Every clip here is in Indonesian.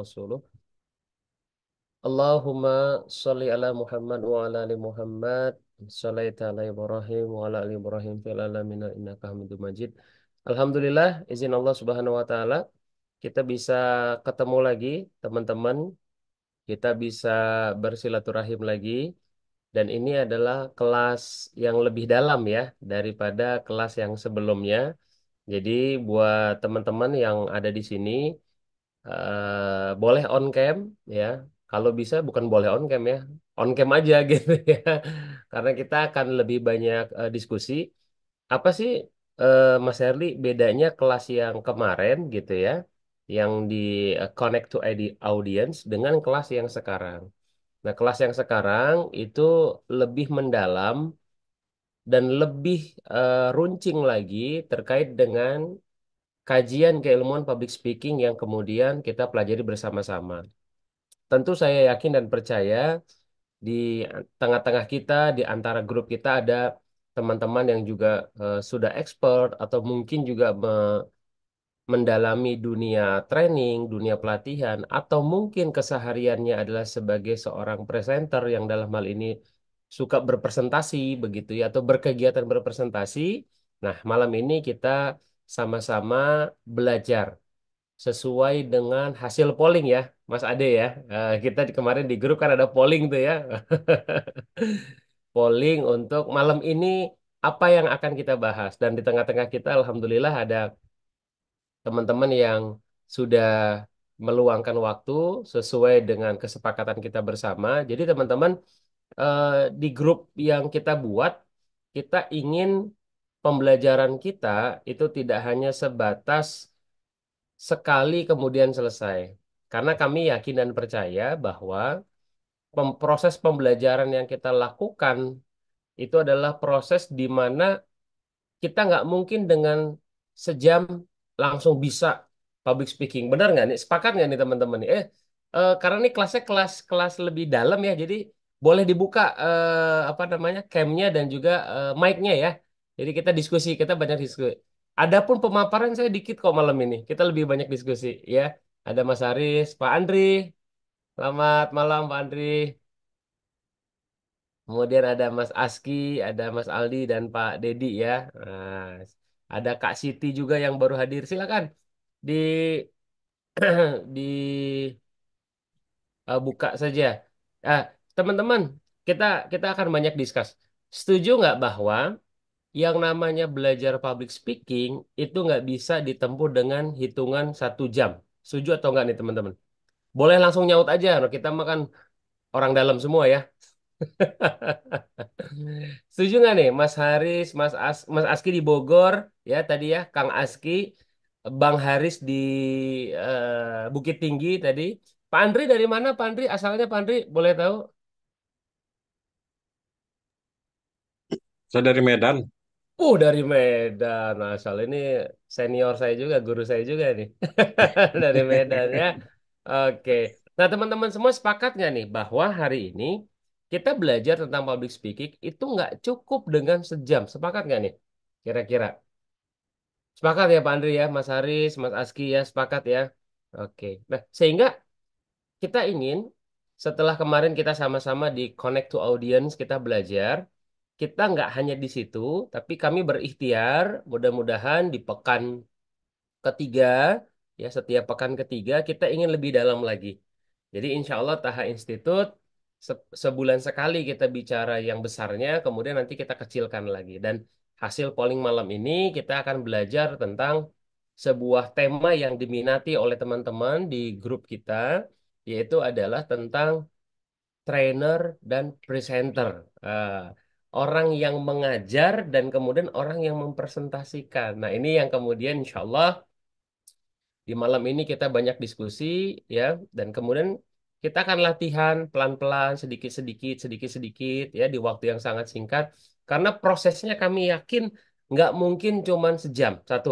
rasuluh. Allahumma sholli ala Muhammad wa ala ali Muhammad. Shallaita ala Ibrahim wa ala ali Ibrahim fil alamin innaka Hamidum Majid. Alhamdulillah, izin Allah Subhanahu wa taala, kita bisa ketemu lagi, teman-teman. Kita bisa bersilaturahim lagi. Dan ini adalah kelas yang lebih dalam ya daripada kelas yang sebelumnya. Jadi buat teman-teman yang ada di sini boleh on cam ya. Kalau bisa bukan boleh on cam aja gitu ya. Karena kita akan lebih banyak diskusi. Apa sih Mas Herli bedanya kelas yang kemarin gitu ya, yang di connect to audience dengan kelas yang sekarang. Nah, kelas yang sekarang itu lebih mendalam dan lebih runcing lagi terkait dengan kajian keilmuan public speaking yang kemudian kita pelajari bersama-sama. Tentu saya yakin dan percaya di tengah-tengah kita, di antara grup kita ada teman-teman yang juga sudah expert atau mungkin juga mendalami dunia training, dunia pelatihan, atau mungkin kesehariannya adalah sebagai seorang presenter yang dalam hal ini suka berpresentasi begitu ya, atau berkegiatan berpresentasi. Nah, malam ini kita sama-sama belajar sesuai dengan hasil polling ya, Mas Ade ya. Kita kemarin di grup kan ada polling tuh ya. Polling untuk malam ini apa yang akan kita bahas. Dan di tengah-tengah kita Alhamdulillah ada teman-teman yang sudah meluangkan waktu sesuai dengan kesepakatan kita bersama. Jadi teman-teman eh, di grup yang kita buat, kita ingin pembelajaran kita itu tidak hanya sebatas sekali kemudian selesai. Karena kami yakin dan percaya bahwa proses pembelajaran yang kita lakukan itu adalah proses di mana kita nggak mungkin dengan sejam langsung bisa public speaking. Benar nggak nih? Sepakat nggak nih teman-teman nih? Karena ini kelasnya kelas lebih dalam ya, jadi boleh dibuka apa namanya camnya dan juga mic-nya ya. Jadi kita diskusi, kita banyak diskusi. Adapun pemaparan saya dikit kok malam ini. Kita lebih banyak diskusi ya. Ada Mas Haris, Pak Andri. Selamat malam Pak Andri. Kemudian ada Mas Aski, ada Mas Aldi dan Pak Dedi ya. Nah, ada Kak Siti juga yang baru hadir. Silakan di buka saja. Ah, teman-teman, kita kita akan banyak discuss. Setuju nggak bahwa yang namanya belajar public speaking itu nggak bisa ditempuh dengan hitungan 1 jam? Setuju atau nggak nih teman-teman? Boleh langsung nyaut aja. Nah, kita makan orang dalam semua ya. Setuju nggak nih Mas Haris, Mas Aski di Bogor, ya tadi ya, Kang Aski, Bang Haris di Bukit Tinggi tadi. Pak Andri dari mana Pak Andri? Asalnya Pak Andri boleh tahu? Saya dari Medan. Dari Medan. Asal ini senior saya juga, guru saya juga nih. Dari Medan ya. Oke. Nah teman-teman semua sepakat nggak nih bahwa hari ini kita belajar tentang public speaking itu nggak cukup dengan sejam. Sepakat nggak nih? Kira-kira. Sepakat ya Pak Andri ya, Mas Haris, Mas Aski ya, sepakat ya. Oke. Nah, sehingga kita ingin setelah kemarin kita sama-sama di Connect to Audience kita belajar, kita nggak hanya di situ, tapi kami berikhtiar mudah-mudahan di pekan ketiga, ya setiap pekan ketiga kita ingin lebih dalam lagi. Jadi insya Allah Taha Institute sebulan sekali kita bicara yang besarnya, kemudian nanti kita kecilkan lagi. Dan hasil polling malam ini kita akan belajar tentang sebuah tema yang diminati oleh teman-teman di grup kita, yaitu adalah tentang trainer dan presenter. Ah, orang yang mengajar dan kemudian orang yang mempresentasikan. Nah, ini yang kemudian insya Allah di malam ini kita banyak diskusi ya, dan kemudian kita akan latihan pelan-pelan, sedikit-sedikit, sedikit-sedikit ya di waktu yang sangat singkat. Karena prosesnya kami yakin nggak mungkin cuman sejam, satu.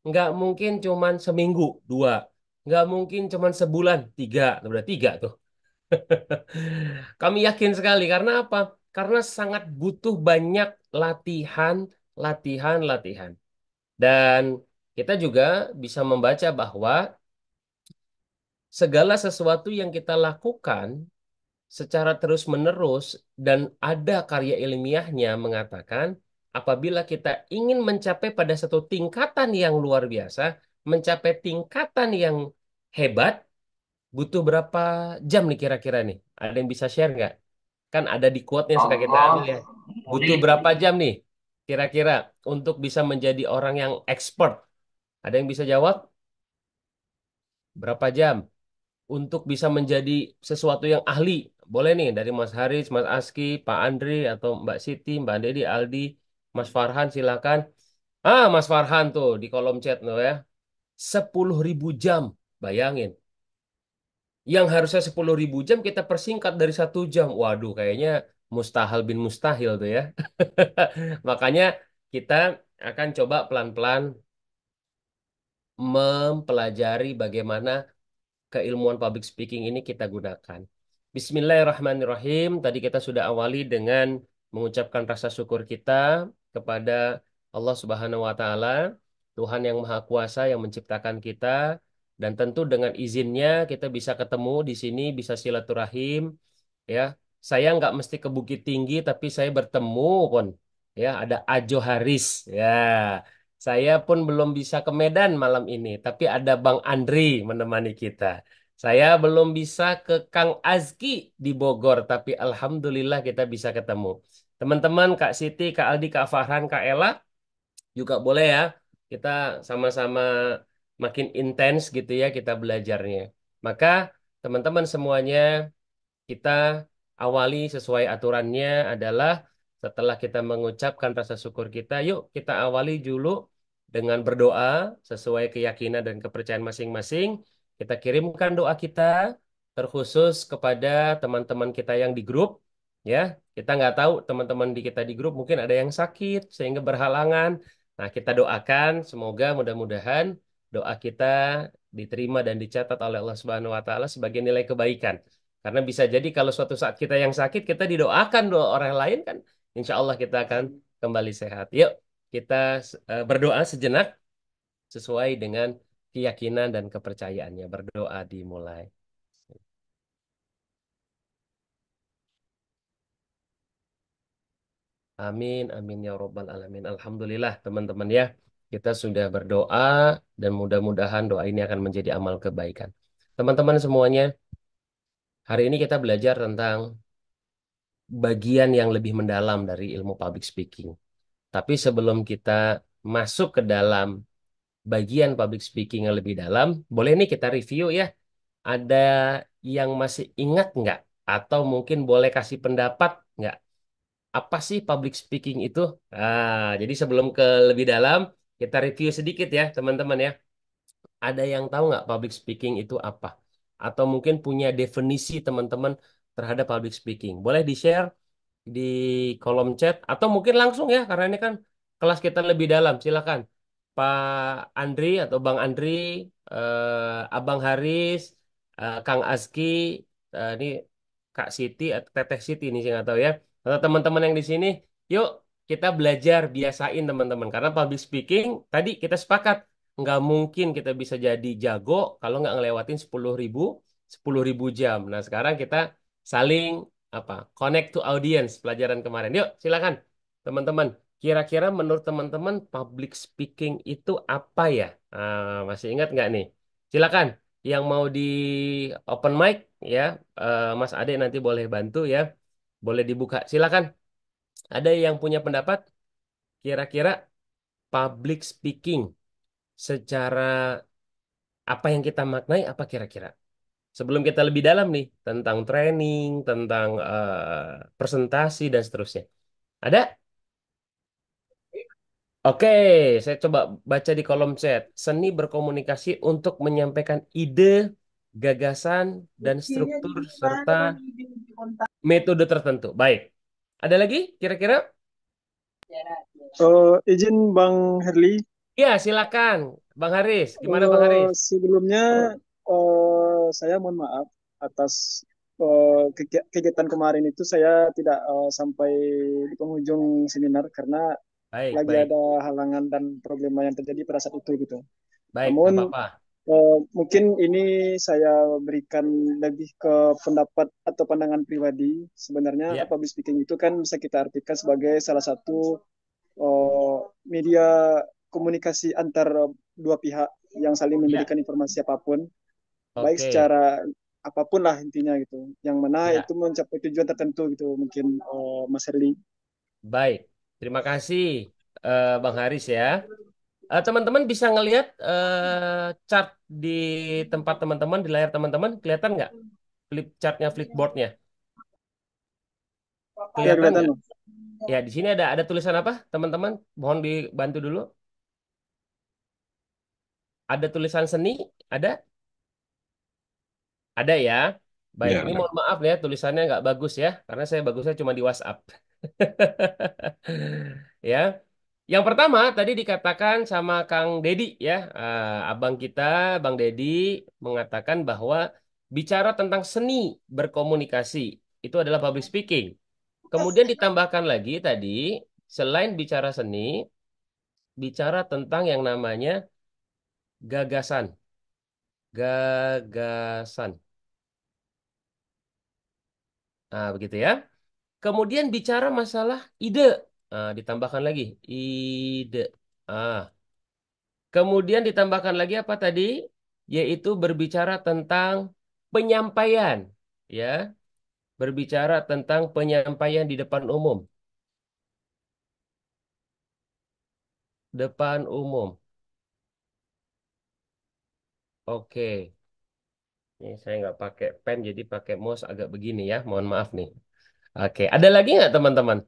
Nggak mungkin cuman seminggu, dua. Nggak mungkin cuman sebulan, tiga. Udah tiga tuh. Kami yakin sekali. Karena apa? Karena sangat butuh banyak latihan, latihan, latihan. Dan kita juga bisa membaca bahwa segala sesuatu yang kita lakukan secara terus-menerus dan ada karya ilmiahnya mengatakan apabila kita ingin mencapai pada satu tingkatan yang luar biasa, mencapai tingkatan yang hebat, butuh berapa jam nih kira-kira nih? Ada yang bisa share nggak? Kan ada di quote yang suka kita ambil ya. Butuh berapa jam nih kira-kira untuk bisa menjadi orang yang expert? Ada yang bisa jawab? Berapa jam? Untuk bisa menjadi sesuatu yang ahli. Boleh nih dari Mas Haris, Mas Aski, Pak Andri, atau Mbak Siti, Mbak Dedi, Aldi, Mas Farhan silakan. Ah, Mas Farhan tuh di kolom chat tuh ya. 10.000 jam. Bayangin. Yang harusnya 10.000 jam kita persingkat dari 1 jam. Waduh, kayaknya mustahil bin mustahil tuh ya. Makanya kita akan coba pelan-pelan mempelajari bagaimana keilmuan public speaking ini kita gunakan. Bismillahirrahmanirrahim. Tadi kita sudah awali dengan mengucapkan rasa syukur kita kepada Allah Subhanahu wa taala, Tuhan yang Maha Kuasa yang menciptakan kita dan tentu dengan izinnya kita bisa ketemu di sini, bisa silaturahim, ya. Saya nggak mesti ke Bukit Tinggi tapi saya bertemu pun ya ada Ajo Haris ya. Saya pun belum bisa ke Medan malam ini, tapi ada Bang Andri menemani kita. Saya belum bisa ke Kang Azki di Bogor, tapi alhamdulillah kita bisa ketemu. Teman-teman, Kak Siti, Kak Aldi, Kak Farhan, Kak Ella juga boleh ya. Kita sama-sama makin intens gitu ya kita belajarnya. Maka teman-teman semuanya kita awali sesuai aturannya adalah setelah kita mengucapkan rasa syukur kita, yuk kita awali dulu dengan berdoa sesuai keyakinan dan kepercayaan masing-masing. Kita kirimkan doa kita terkhusus kepada teman-teman kita yang di grup, ya. Kita nggak tahu teman-teman di kita di grup mungkin ada yang sakit sehingga berhalangan. Nah, kita doakan semoga mudah-mudahan doa kita diterima dan dicatat oleh Allah Subhanahu wa taala sebagai nilai kebaikan. Karena bisa jadi kalau suatu saat kita yang sakit, kita didoakan doa orang lain kan, insya Allah kita akan kembali sehat. Yuk, kita berdoa sejenak sesuai dengan keyakinan dan kepercayaannya. Berdoa dimulai. Amin, amin ya robbal alamin. Alhamdulillah teman-teman ya, kita sudah berdoa dan mudah-mudahan doa ini akan menjadi amal kebaikan. Teman-teman semuanya, hari ini kita belajar tentang bagian yang lebih mendalam dari ilmu public speaking. Tapi sebelum kita masuk ke dalam bagian public speaking yang lebih dalam, boleh nih kita review ya. Ada yang masih ingat nggak? Atau mungkin boleh kasih pendapat nggak? Apa sih public speaking itu? Jadi sebelum ke lebih dalam, kita review sedikit ya teman-teman ya. Ada yang tahu nggak public speaking itu apa? Atau mungkin punya definisi teman-teman terhadap public speaking. Boleh di-share di kolom chat atau mungkin langsung ya karena ini kan kelas kita lebih dalam. Silakan Pak Andri atau Bang Andri, Abang Haris, Kang Azki, ini Kak Siti atau Teteh Siti ini saya nggak tahu ya. Atau teman-teman yang di sini, yuk kita belajar biasain teman-teman karena public speaking tadi kita sepakat nggak mungkin kita bisa jadi jago kalau nggak ngelewatin 10.000 jam. Nah sekarang kita saling apa connect to audience pelajaran kemarin. Yuk, silakan teman-teman. Kira-kira menurut teman-teman public speaking itu apa ya? Masih ingat nggak nih? Silakan. Yang mau di open mic ya, Mas Ade nanti boleh bantu ya. Boleh dibuka. Silakan. Ada yang punya pendapat? Kira-kira public speaking secara apa yang kita maknai apa kira-kira? Sebelum kita lebih dalam nih tentang training, tentang presentasi dan seterusnya. Ada? Oke, saya coba baca di kolom chat. Seni berkomunikasi untuk menyampaikan ide, gagasan, dan struktur serta metode tertentu. Baik. Ada lagi kira-kira? Izin Bang Herli, Ya, silakan. Bang Haris. Gimana Bang Haris? sebelumnya saya mohon maaf atas kegiatan kemarin itu saya tidak sampai di penghujung seminar karena Baik, lagi baik. ada halangan dan problema yang terjadi pada saat itu gitu. Baik, nggak Namun apa-apa. Mungkin ini saya berikan lebih ke pendapat atau pandangan pribadi. Sebenarnya Ya, public speaking itu kan bisa kita artikan sebagai salah satu eh, media komunikasi antar dua pihak yang saling ya, memberikan informasi apapun, baik oke, secara apapun lah intinya gitu. Yang mana ya, itu mencapai tujuan tertentu gitu mungkin Mas Herli. baik. Terima kasih, Bang Haris ya. Teman-teman bisa ngelihat chart di tempat teman-teman, di layar teman-teman, kelihatan nggak? Flip chartnya, flipboardnya, Ya kelihatan kelihatan nggak? loh. Ya, di sini ada tulisan apa, teman-teman? Mohon dibantu dulu. Ada tulisan seni, ada? Ada ya. Baik, Ya, ini ada. mohon maaf ya, tulisannya nggak bagus ya, karena saya bagusnya cuma di WhatsApp. Ya. Yang pertama tadi dikatakan sama Kang Dedi ya, abang kita, Bang Dedi mengatakan bahwa bicara tentang seni berkomunikasi itu adalah public speaking. Kemudian ditambahkan lagi tadi, selain bicara seni, bicara tentang yang namanya gagasan. Gagasan. Nah, begitu ya. Kemudian bicara masalah ide. Ditambahkan lagi ide. Ah, kemudian ditambahkan lagi apa tadi? Yaitu berbicara tentang penyampaian, ya, berbicara tentang penyampaian di depan umum, depan umum. Oke, ini saya nggak pakai pen, jadi pakai mouse agak begini ya. Mohon maaf nih. Oke, ada lagi nggak teman-teman?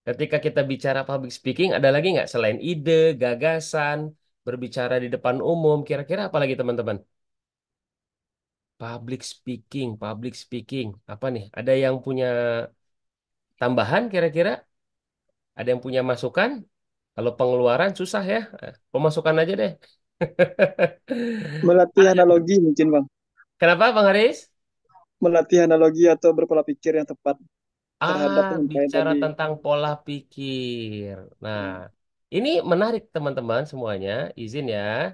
Ketika kita bicara public speaking, ada lagi nggak selain ide, gagasan, berbicara di depan umum, kira-kira apa lagi teman-teman? Public speaking, public speaking. Apa nih? Ada yang punya tambahan kira-kira? Ada yang punya masukan? Kalau pengeluaran susah ya. Pemasukan aja deh. Melatih analogi mungkin Bang. Kenapa Bang Haris? Melatih analogi atau berpola pikir yang tepat terhadap Ah, penyampaian bicara tadi. tentang pola pikir. Nah, ini menarik teman-teman semuanya. Izin ya.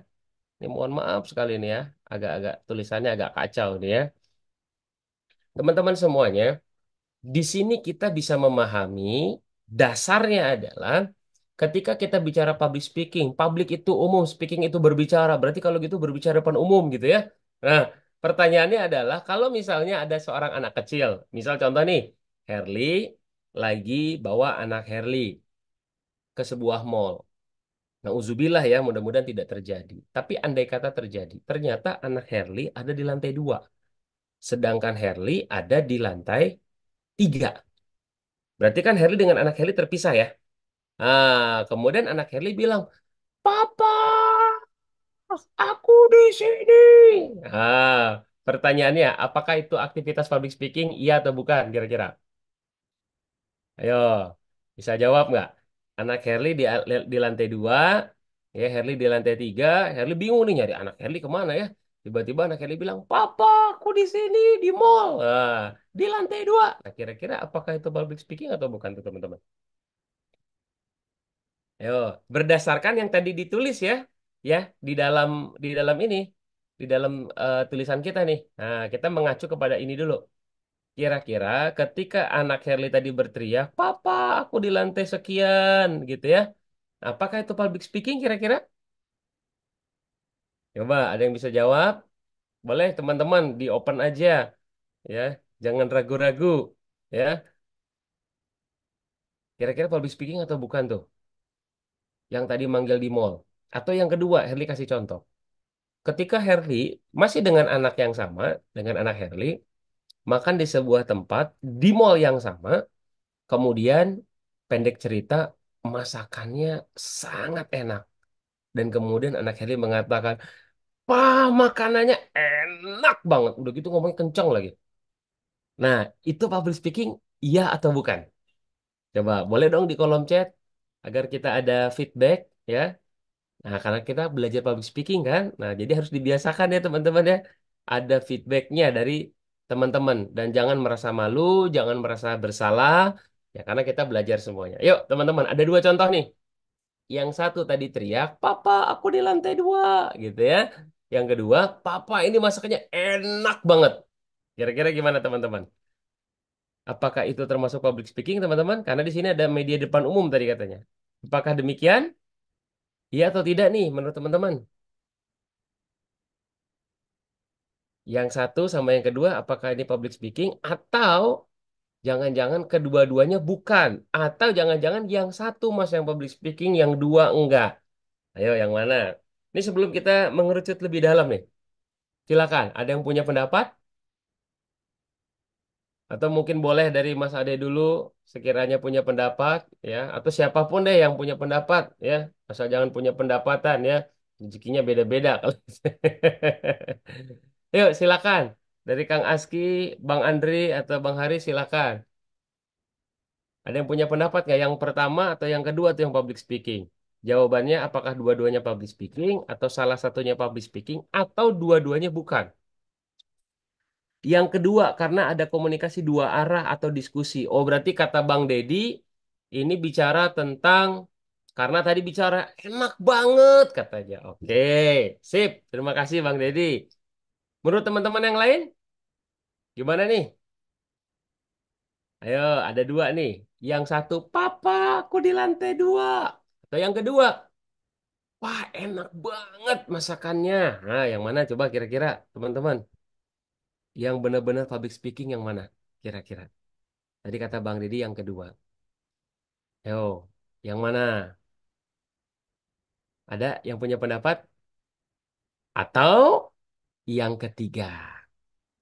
Ini mohon maaf sekali nih ya. Agak-agak tulisannya agak kacau nih ya. Teman-teman semuanya. Di sini kita bisa memahami dasarnya adalah ketika kita bicara public itu umum, speaking itu berbicara. Berarti kalau gitu berbicara depan umum gitu ya. Nah, pertanyaannya adalah kalau misalnya ada seorang anak kecil, misal contoh nih, Herli lagi bawa anak Herli ke sebuah mall. Nah, uzubillah ya, mudah-mudahan tidak terjadi. Tapi andai kata terjadi, ternyata anak Herli ada di lantai 2, sedangkan Herli ada di lantai 3. Berarti kan Herli dengan anak Herli terpisah ya. Kemudian anak Herli bilang, Papa, aku di sini. Ah, pertanyaannya, apakah itu aktivitas public speaking? Iya atau bukan, kira-kira? Ayo, bisa jawab nggak? Anak Herli di lantai 2, ya Herli di lantai 3. Herli bingung nih nyari anak Herli kemana ya. Tiba-tiba anak Herli bilang, Papa, aku di sini, di mall. Di lantai 2. Nah, kira-kira apakah itu public speaking atau bukan tuh teman-teman? Ayo, berdasarkan yang tadi ditulis ya di dalam ini, di dalam tulisan kita nih. Nah, kita mengacu kepada ini dulu. Kira-kira ketika anak Herli tadi berteriak, "Papa, aku di lantai sekian," gitu ya. Apakah itu public speaking kira-kira? Coba, ada yang bisa jawab? Boleh teman-teman di open aja, ya. Jangan ragu-ragu, ya. Kira-kira public speaking atau bukan tuh? Yang tadi manggil di mall. Atau yang kedua, Herli kasih contoh. Ketika Herli masih dengan anak yang sama, dengan anak Herli, makan di sebuah tempat di mall yang sama, kemudian pendek cerita masakannya sangat enak. Dan kemudian anak Herli mengatakan, "Wah, makanannya enak banget." Udah gitu ngomongnya kencang lagi. Nah, itu public speaking, iya atau bukan? Coba, boleh dong di kolom chat agar kita ada feedback ya. Nah, karena kita belajar public speaking kan, nah jadi harus dibiasakan ya teman-teman ya. Ada feedbacknya dari teman-teman dan jangan merasa malu, jangan merasa bersalah, ya karena kita belajar semuanya. Yuk teman-teman, ada dua contoh nih. Yang satu tadi teriak, Papa, aku di lantai 2, gitu ya. Yang kedua, papa ini masakannya enak banget. Kira-kira gimana teman-teman? Apakah itu termasuk public speaking teman-teman? Karena di sini ada media depan umum tadi katanya. Apakah demikian? Iya atau tidak nih menurut teman-teman? Yang satu sama yang kedua, apakah ini public speaking atau jangan-jangan kedua-duanya bukan? Atau jangan-jangan yang satu mas yang public speaking, yang dua enggak? Ayo yang mana? Ini sebelum kita mengerucut lebih dalam nih, silakan. Ada yang punya pendapat? Atau mungkin boleh dari Mas Ade dulu sekiranya punya pendapat ya, atau siapapun deh yang punya pendapat ya, asal jangan punya pendapatan ya, rezekinya beda-beda kalau. Yuk silakan dari Kang Aski, Bang Andri atau Bang Hari silakan. Ada yang punya pendapat nggak yang pertama atau yang kedua tuh yang public speaking? Jawabannya apakah dua-duanya public speaking atau salah satunya public speaking atau dua-duanya bukan? Yang kedua, karena ada komunikasi dua arah atau diskusi. Oh, berarti kata Bang Dedi, ini bicara tentang, karena tadi bicara enak banget katanya. Oke, sip. Terima kasih Bang Dedi. Menurut teman-teman yang lain, gimana nih? Ayo, ada dua nih. Yang satu, Papa, aku di lantai dua. Atau yang kedua, wah enak banget masakannya. Nah, yang mana coba kira-kira teman-teman? Yang benar-benar public speaking yang mana? Kira-kira. Tadi kata Bang Dedi yang kedua. Yo, yang mana? Ada yang punya pendapat? Atau yang ketiga?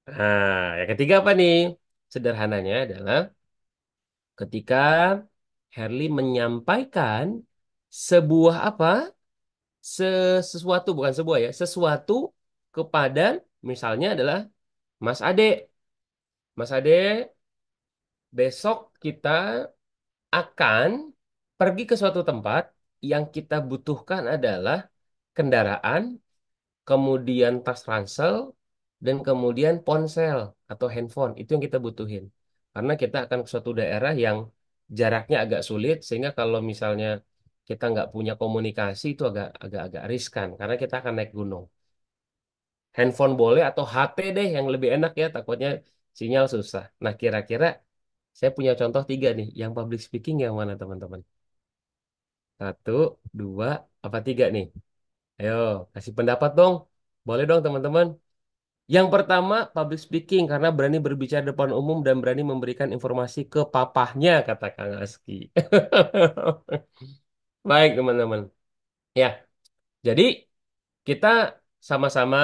Nah, yang ketiga apa nih? Sederhananya adalah ketika Herli menyampaikan sebuah apa? Sesuatu, bukan sebuah ya, sesuatu kepada misalnya adalah Mas Ade. Mas Ade, besok kita akan pergi ke suatu tempat yang kita butuhkan adalah kendaraan kemudian tas ransel, dan kemudian ponsel atau handphone. Itu yang kita butuhin. Karena kita akan ke suatu daerah yang jaraknya agak sulit, sehingga kalau misalnya kita nggak punya komunikasi itu agak riskan, karena kita akan naik gunung. Handphone boleh atau HP deh yang lebih enak ya, takutnya sinyal susah. Nah, kira-kira saya punya contoh tiga nih, yang public speaking yang mana teman-teman? Satu, dua, apa tiga nih? Ayo, kasih pendapat dong. Boleh dong teman-teman. Yang pertama, public speaking karena berani berbicara depan umum dan berani memberikan informasi ke papahnya, kata Kang Aski. Baik, teman-teman. Ya, jadi kita sama-sama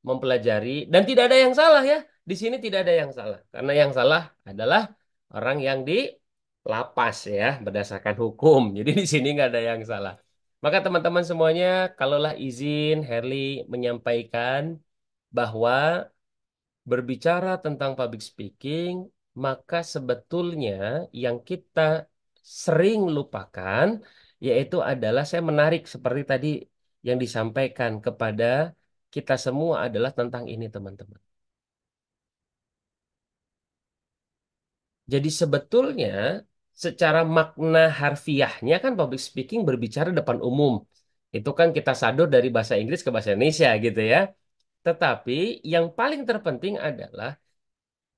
mempelajari dan tidak ada yang salah ya. Di sini tidak ada yang salah. Karena yang salah adalah orang yang di lapas ya, berdasarkan hukum. Jadi di sini nggak ada yang salah. Maka teman-teman semuanya, kalaulah izin Herli menyampaikan bahwa berbicara tentang public speaking, maka sebetulnya yang kita sering lupakan yaitu adalah saya menarik seperti tadi yang disampaikan kepada kita semua adalah tentang ini teman-teman. Jadi sebetulnya secara makna harfiahnya kan public speaking berbicara depan umum. Itu kan kita sadur dari bahasa Inggris ke bahasa Indonesia gitu ya. Tetapi yang paling terpenting adalah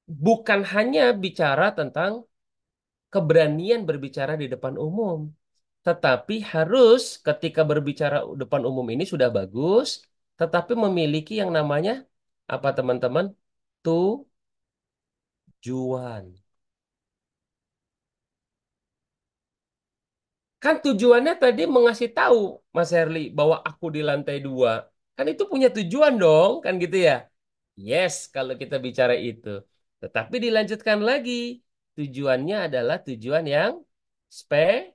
bukan hanya bicara tentang keberanian berbicara di depan umum, tetapi harus ketika berbicara depan umum ini sudah bagus, tetapi memiliki yang namanya apa teman-teman? Tujuan. Kan tujuannya tadi mengasih tahu Mas Herli bahwa aku di lantai dua. Kan itu punya tujuan dong, kan gitu ya? Yes, kalau kita bicara itu. Tetapi dilanjutkan lagi. Tujuannya adalah tujuan yang spesifik.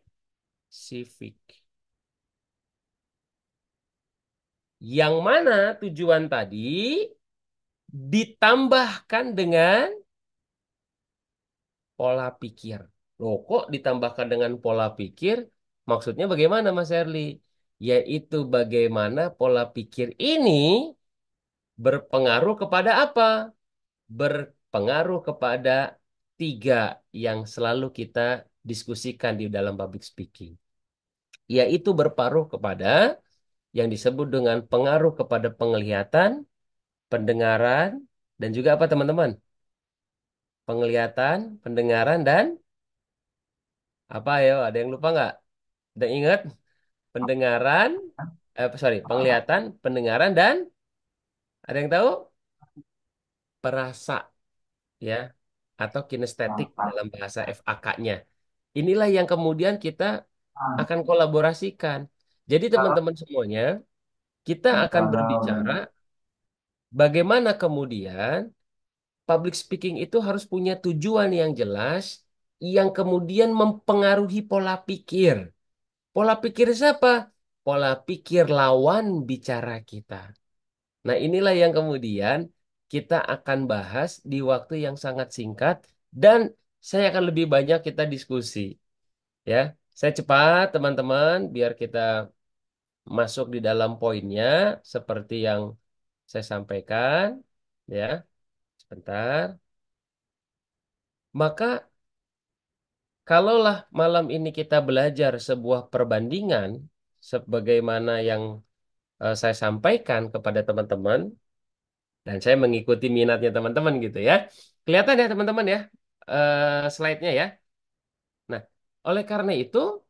Yang mana tujuan tadi ditambahkan dengan pola pikir. Loh, kok ditambahkan dengan pola pikir? Maksudnya bagaimana, Mas Erli? Yaitu bagaimana pola pikir ini berpengaruh kepada apa? Berpengaruh kepada tiga yang selalu kita diskusikan di dalam public speaking. Yaitu berparuh kepada yang disebut dengan pengaruh kepada penglihatan, pendengaran, dan juga apa teman-teman? Penglihatan, pendengaran, dan apa ayo? Ada yang lupa nggak? Ada yang ingat? Pendengaran, sorry, penglihatan, pendengaran, dan ada yang tahu? Perasa, ya, atau kinestetik dalam bahasa FAK-nya. Inilah yang kemudian kita akan kolaborasikan. Jadi teman-teman semuanya, kita akan berbicara bagaimana kemudian public speaking itu harus punya tujuan yang jelas yang kemudian mempengaruhi pola pikir. Pola pikir siapa? Pola pikir lawan bicara kita. Nah, inilah yang kemudian kita akan bahas di waktu yang sangat singkat dan saya akan lebih banyak kita diskusi, ya. Saya cepat, teman-teman, biar kita masuk di dalam poinnya seperti yang saya sampaikan, ya. Sebentar. Maka kalaulah malam ini kita belajar sebuah perbandingan sebagaimana yang saya sampaikan kepada teman-teman dan saya mengikuti minatnya teman-teman gitu ya. Kelihatan ya teman-teman ya slide-nya ya. Nah, oleh karena itu,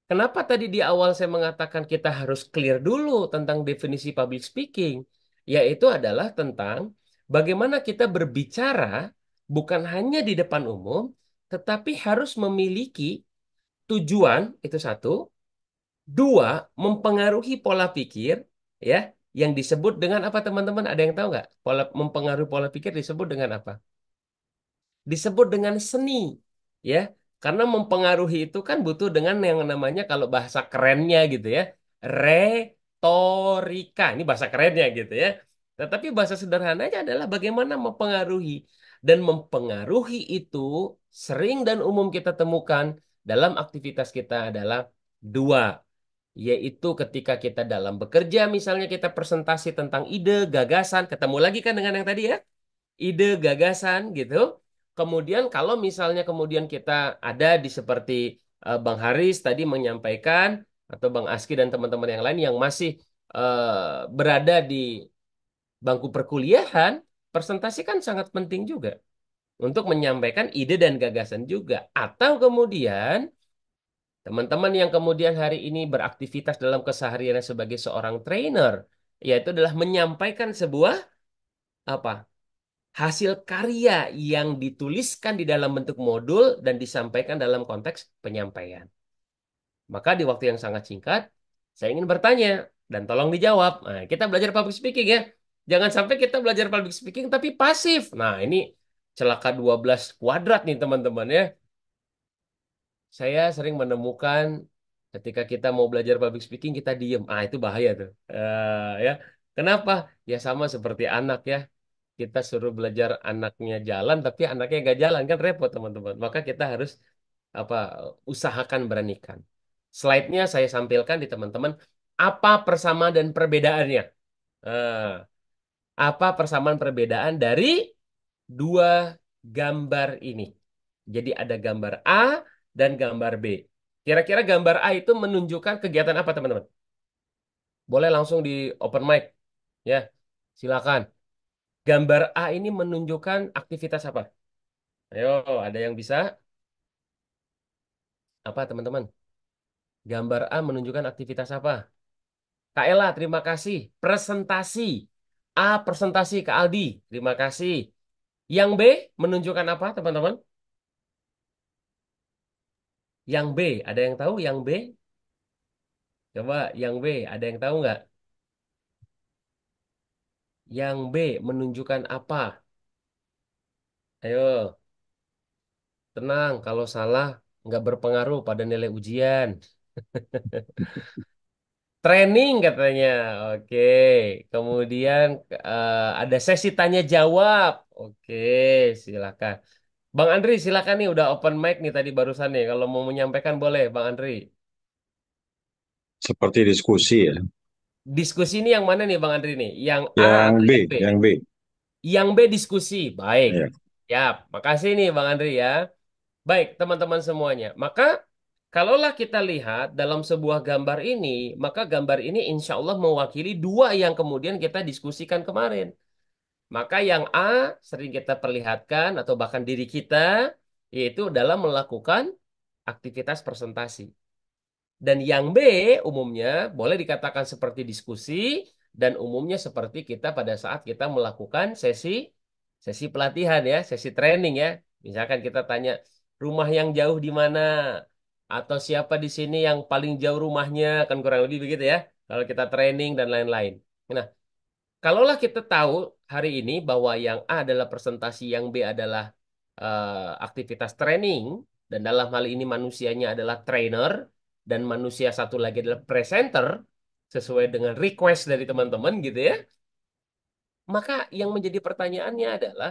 kenapa tadi di awal saya mengatakan kita harus clear dulu tentang definisi public speaking, yaitu adalah tentang bagaimana kita berbicara bukan hanya di depan umum, tetapi harus memiliki tujuan, itu satu. Dua, mempengaruhi pola pikir, ya, yang disebut dengan apa teman-teman? Ada yang tahu nggak? Mempengaruhi pola pikir disebut dengan apa? Disebut dengan seni, ya, karena mempengaruhi itu kan butuh dengan yang namanya kalau bahasa kerennya gitu ya, retorika. Ini bahasa kerennya gitu ya. Tetapi bahasa sederhananya adalah bagaimana mempengaruhi dan mempengaruhi itu sering dan umum kita temukan dalam aktivitas kita adalah dua, yaitu ketika kita dalam bekerja, misalnya kita presentasi tentang ide, gagasan, ketemu lagi kan dengan yang tadi ya, ide, gagasan gitu. Kemudian kalau misalnya kemudian kita ada di seperti Bang Haris tadi menyampaikan, atau Bang Aski dan teman-teman yang lain yang masih berada di bangku perkuliahan, presentasi kan sangat penting juga untuk menyampaikan ide dan gagasan juga. Atau kemudian teman-teman yang kemudian hari ini beraktivitas dalam kesehariannya sebagai seorang trainer, yaitu adalah menyampaikan sebuah apa? Hasil karya yang dituliskan di dalam bentuk modul dan disampaikan dalam konteks penyampaian. Maka di waktu yang sangat singkat, saya ingin bertanya dan tolong dijawab. Nah, kita belajar public speaking ya. Jangan sampai kita belajar public speaking tapi pasif. Nah, ini celaka 12 kuadrat nih teman-teman ya. Saya sering menemukan ketika kita mau belajar public speaking kita diem. Ah, itu bahaya tuh. Ya. Kenapa? Ya sama seperti anak ya. Kita suruh belajar anaknya jalan tapi anaknya nggak jalan kan repot teman-teman. Maka kita harus apa usahakan beranikan. Slide-nya saya sampaikan di teman-teman apa persamaan dan perbedaannya. Nah, apa persamaan perbedaan dari dua gambar ini? Jadi ada gambar A dan gambar B. Kira-kira gambar A itu menunjukkan kegiatan apa teman-teman? Boleh langsung di open mic ya. Silakan. Gambar A ini menunjukkan aktivitas apa? Ayo, ada yang bisa? Apa teman-teman? Gambar A menunjukkan aktivitas apa? Kak Ella, terima kasih. Presentasi. A, presentasi ke Aldi. Terima kasih. Yang B menunjukkan apa, teman-teman? Yang B, ada yang tahu yang B? Coba yang B, ada yang tahu nggak? Yang B menunjukkan apa? Ayo, tenang. Kalau salah, nggak berpengaruh pada nilai ujian. Training katanya. Oke. Kemudian ada sesi tanya jawab. Oke, silakan. Bang Andri, silakan nih udah open mic nih tadi barusan nih. Kalau mau menyampaikan boleh, Bang Andri. Seperti diskusi ya. Diskusi ini yang mana nih, Bang Andri nih? Yang A Yang atau B, yang B? yang B. Yang B diskusi. Baik. Ya. Ya, makasih nih Bang Andri ya. Baik, teman-teman semuanya. Maka Kalaulah kita lihat dalam sebuah gambar ini, maka gambar ini insya Allah mewakili dua yang kemudian kita diskusikan kemarin. Maka yang A sering kita perlihatkan atau bahkan diri kita, yaitu dalam melakukan aktivitas presentasi. Dan yang B umumnya boleh dikatakan seperti diskusi dan umumnya seperti kita pada saat kita melakukan sesi sesi pelatihan ya, sesi training ya. Misalkan kita tanya rumah yang jauh di mana atau siapa di sini yang paling jauh rumahnya kan kurang lebih begitu ya. Kalau kita training dan lain-lain. Nah, kalaulah kita tahu hari ini bahwa yang A adalah presentasi, yang B adalah aktivitas training, dan dalam hal ini manusianya adalah trainer, dan manusia satu lagi adalah presenter, sesuai dengan request dari teman-teman gitu ya, maka yang menjadi pertanyaannya adalah,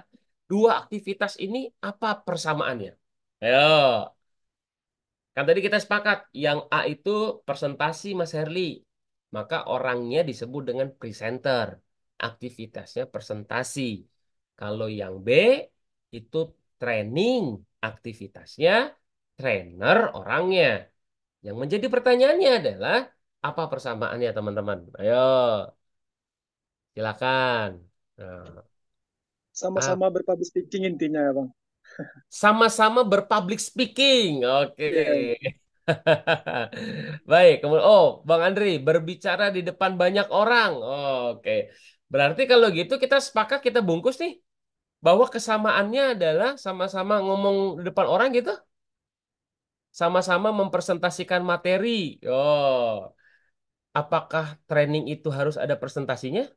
dua aktivitas ini apa persamaannya? Ayo, kan tadi kita sepakat, yang A itu presentasi Mas Herli. Maka orangnya disebut dengan presenter. Aktivitasnya presentasi. Kalau yang B itu training. Aktivitasnya trainer orangnya. Yang menjadi pertanyaannya adalah, apa persamaannya teman-teman? Ayo, silakan. Nah, Sama-sama berpublic speaking intinya ya Bang. sama-sama berpublic speaking. Oke. Iya. Baik, kemudian Bang Andri berbicara di depan banyak orang. Oke. Berarti kalau gitu kita sepakat kita bungkus nih bahwa kesamaannya adalah sama-sama ngomong di depan orang gitu, sama-sama mempresentasikan materi. Oh, apakah training itu harus ada presentasinya?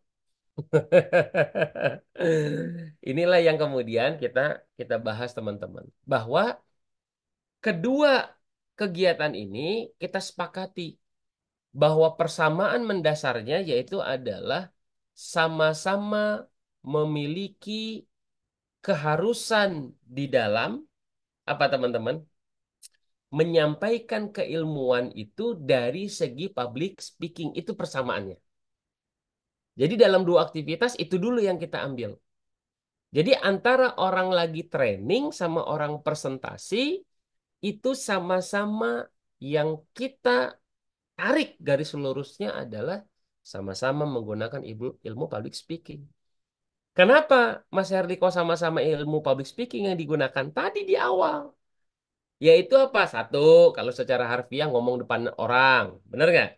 Inilah yang kemudian kita kita bahas teman-teman, bahwa kedua kegiatan ini kita sepakati bahwa persamaan mendasarnya yaitu adalah sama-sama memiliki keharusan di dalam apa teman-teman? Menyampaikan keilmuan itu dari segi public speaking, itu persamaannya. Jadi dalam dua aktivitas itu dulu yang kita ambil. Jadi antara orang lagi training sama orang presentasi itu sama-sama yang kita tarik garis lurusnya adalah sama-sama menggunakan ilmu public speaking. Kenapa Mas Herdiko sama-sama ilmu public speaking yang digunakan tadi di awal? Yaitu apa? Satu, kalau secara harfiah ngomong depan orang. Benar nggak?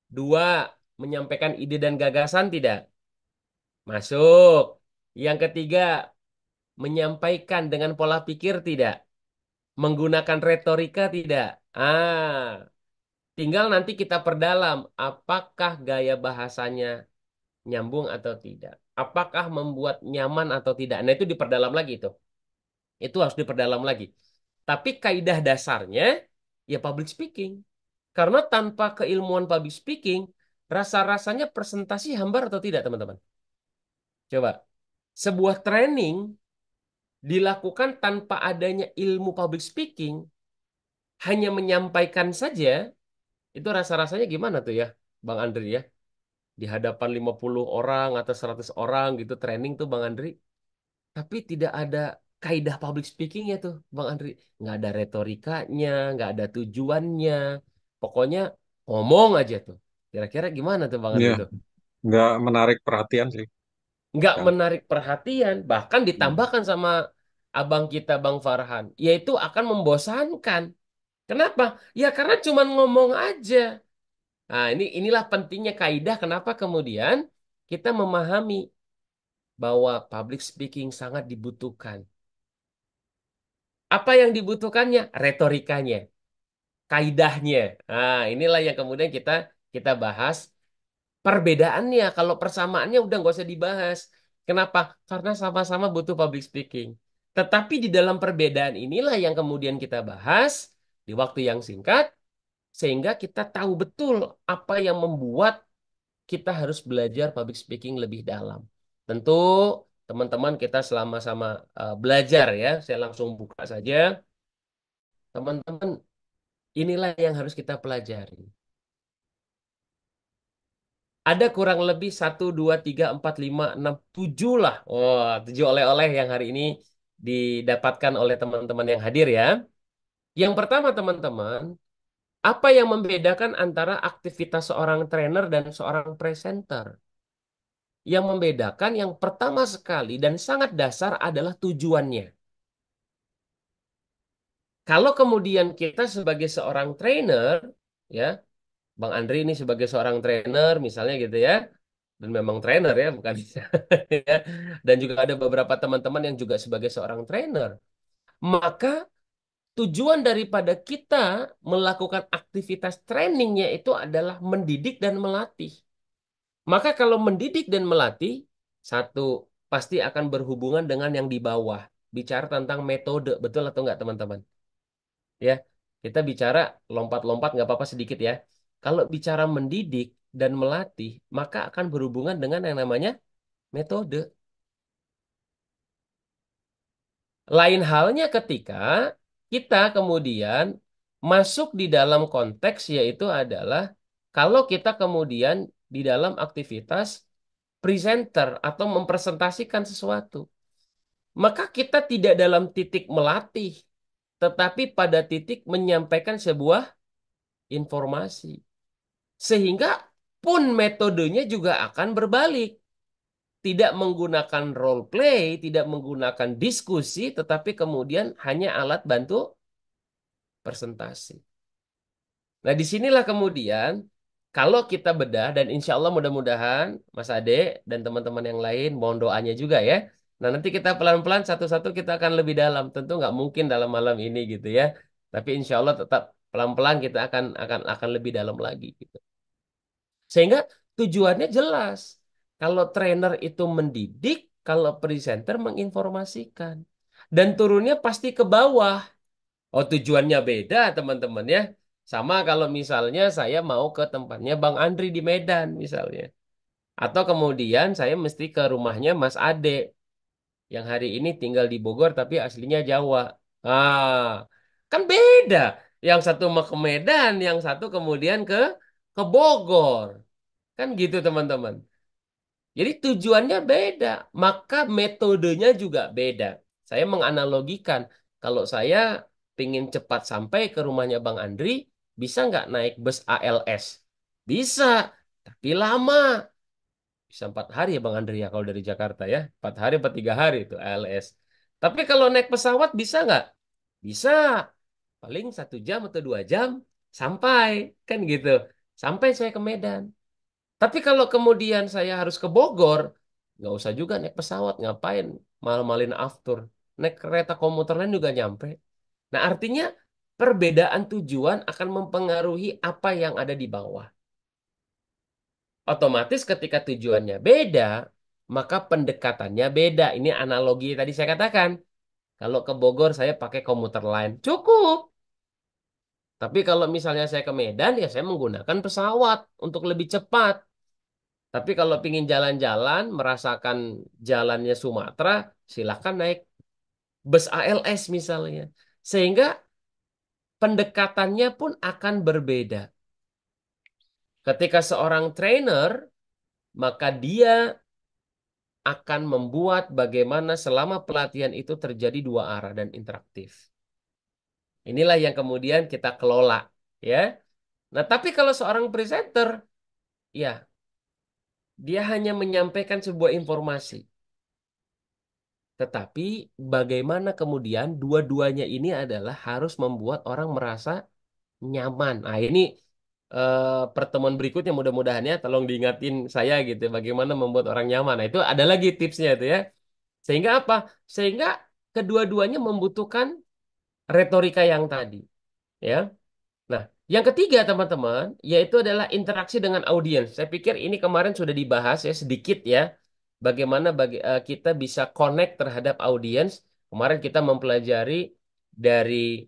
Dua, menyampaikan ide dan gagasan tidak? Masuk. Yang ketiga, menyampaikan dengan pola pikir tidak? Menggunakan retorika tidak? Tinggal nanti kita perdalam apakah gaya bahasanya nyambung atau tidak. Apakah membuat nyaman atau tidak. Nah, itu diperdalam lagi itu. Itu harus diperdalam lagi. Tapi kaidah dasarnya ya public speaking. Karena tanpa keilmuan public speaking, rasa-rasanya presentasi hambar atau tidak, teman-teman? Coba. Sebuah training dilakukan tanpa adanya ilmu public speaking, hanya menyampaikan saja, itu rasa-rasanya gimana tuh ya, Bang Andri ya? Di hadapan 50 orang atau 100 orang gitu training tuh Bang Andri. Tapi tidak ada kaidah public speakingnya tuh, Bang Andri. Nggak ada retorikanya, nggak ada tujuannya. Pokoknya ngomong aja tuh. Kira-kira gimana tuh Bang Iya, Andri tuh? nggak menarik perhatian sih. Nggak Kan? menarik perhatian, bahkan Hmm. ditambahkan sama abang kita Bang Farhan, yaitu akan membosankan. Kenapa? Ya karena cuman ngomong aja. Nah, inilah pentingnya kaidah kenapa kemudian kita memahami bahwa public speaking sangat dibutuhkan. Apa yang dibutuhkannya? Retorikanya, kaidahnya. Nah, inilah yang kemudian kita kita bahas perbedaannya. Kalau persamaannya udah nggak usah dibahas. Kenapa? Karena sama-sama butuh public speaking. Tetapi di dalam perbedaan inilah yang kemudian kita bahas di waktu yang singkat, sehingga kita tahu betul apa yang membuat kita harus belajar public speaking lebih dalam. Tentu teman-teman kita selama-sama belajar ya, saya langsung buka saja. Teman-teman, inilah yang harus kita pelajari. Ada kurang lebih satu, 2, 3, 4, 5, 6, 7 lah. Oh, 7 oleh-oleh yang hari ini didapatkan oleh teman-teman yang hadir ya. Yang pertama teman-teman, Apa yang membedakan antara aktivitas seorang trainer dan seorang presenter? Yang membedakan yang pertama sekali dan sangat dasar adalah tujuannya. Kalau kemudian kita sebagai seorang trainer, ya, Bang Andri ini sebagai seorang trainer misalnya gitu ya, dan memang trainer ya, bukan bisa, ya. Dan juga ada beberapa teman-teman yang juga sebagai seorang trainer. Maka tujuan daripada kita melakukan aktivitas trainingnya itu adalah mendidik dan melatih. Maka kalau mendidik dan melatih, satu, pasti akan berhubungan dengan yang di bawah. Bicara tentang metode, betul atau enggak teman-teman? Ya, kita bicara lompat-lompat nggak apa-apa sedikit ya. Kalau bicara mendidik dan melatih, maka akan berhubungan dengan yang namanya metode. Lain halnya ketika kita kemudian masuk di dalam konteks yaitu adalah kalau kita kemudian di dalam aktivitas presenter atau mempresentasikan sesuatu, maka kita tidak dalam titik melatih, tetapi pada titik menyampaikan sebuah informasi. Sehingga pun metodenya juga akan berbalik. Tidak menggunakan role play, tidak menggunakan diskusi, tetapi kemudian hanya alat bantu presentasi. Nah, disinilah kemudian kalau kita bedah dan insya Allah mudah-mudahan Mas Ade dan teman-teman yang lain mohon doanya juga ya. Nah, nanti kita pelan-pelan satu-satu kita akan lebih dalam. Tentu nggak mungkin dalam malam ini gitu ya. Tapi insya Allah tetap pelan-pelan kita akan lebih dalam lagi gitu. Sehingga tujuannya jelas. Kalau trainer itu mendidik, kalau presenter menginformasikan. Dan turunnya pasti ke bawah. Oh, tujuannya beda, teman-teman ya. Sama kalau misalnya saya mau ke tempatnya Bang Andri di Medan misalnya. Atau kemudian saya mesti ke rumahnya Mas Ade yang hari ini tinggal di Bogor tapi aslinya Jawa. Ah, kan beda. Yang satu mau ke Medan, yang satu kemudian ke Bogor. Kan gitu, teman-teman. Jadi tujuannya beda, maka metodenya juga beda. Saya menganalogikan, kalau saya ingin cepat sampai ke rumahnya Bang Andri, bisa nggak naik bus ALS? Bisa, tapi lama. Bisa 4 hari ya Bang Andri ya kalau dari Jakarta ya. 4 hari atau 3 hari itu ALS. Tapi kalau naik pesawat bisa nggak? Bisa. Paling 1 jam atau 2 jam sampai. Kan gitu. Sampai saya ke Medan. Tapi kalau kemudian saya harus ke Bogor, nggak usah juga naik pesawat, ngapain mal-malin aftur. Naik kereta komuter lain juga nyampe. Nah, artinya perbedaan tujuan akan mempengaruhi apa yang ada di bawah. Otomatis ketika tujuannya beda, maka pendekatannya beda. Ini analogi tadi saya katakan. Kalau ke Bogor saya pakai komuter lain, cukup. Tapi kalau misalnya saya ke Medan, ya saya menggunakan pesawat untuk lebih cepat. Tapi kalau pingin jalan-jalan, merasakan jalannya Sumatera, silahkan naik bus ALS misalnya. Sehingga pendekatannya pun akan berbeda. Ketika seorang trainer, maka dia akan membuat bagaimana selama pelatihan itu terjadi dua arah dan interaktif. Inilah yang kemudian kita kelola, ya. Nah, tapi kalau seorang presenter, ya, dia hanya menyampaikan sebuah informasi. Tetapi bagaimana kemudian dua-duanya ini adalah harus membuat orang merasa nyaman. Nah, ini pertemuan berikutnya mudah-mudahan ya, tolong diingatin saya gitu, bagaimana membuat orang nyaman. Nah, itu ada lagi tipsnya itu ya. Sehingga apa? Sehingga kedua-duanya membutuhkan retorika yang tadi, ya. Nah, yang ketiga teman-teman, yaitu adalah interaksi dengan audiens. Saya pikir ini kemarin sudah dibahas ya sedikit ya, bagaimana kita bisa connect terhadap audiens. Kemarin kita mempelajari dari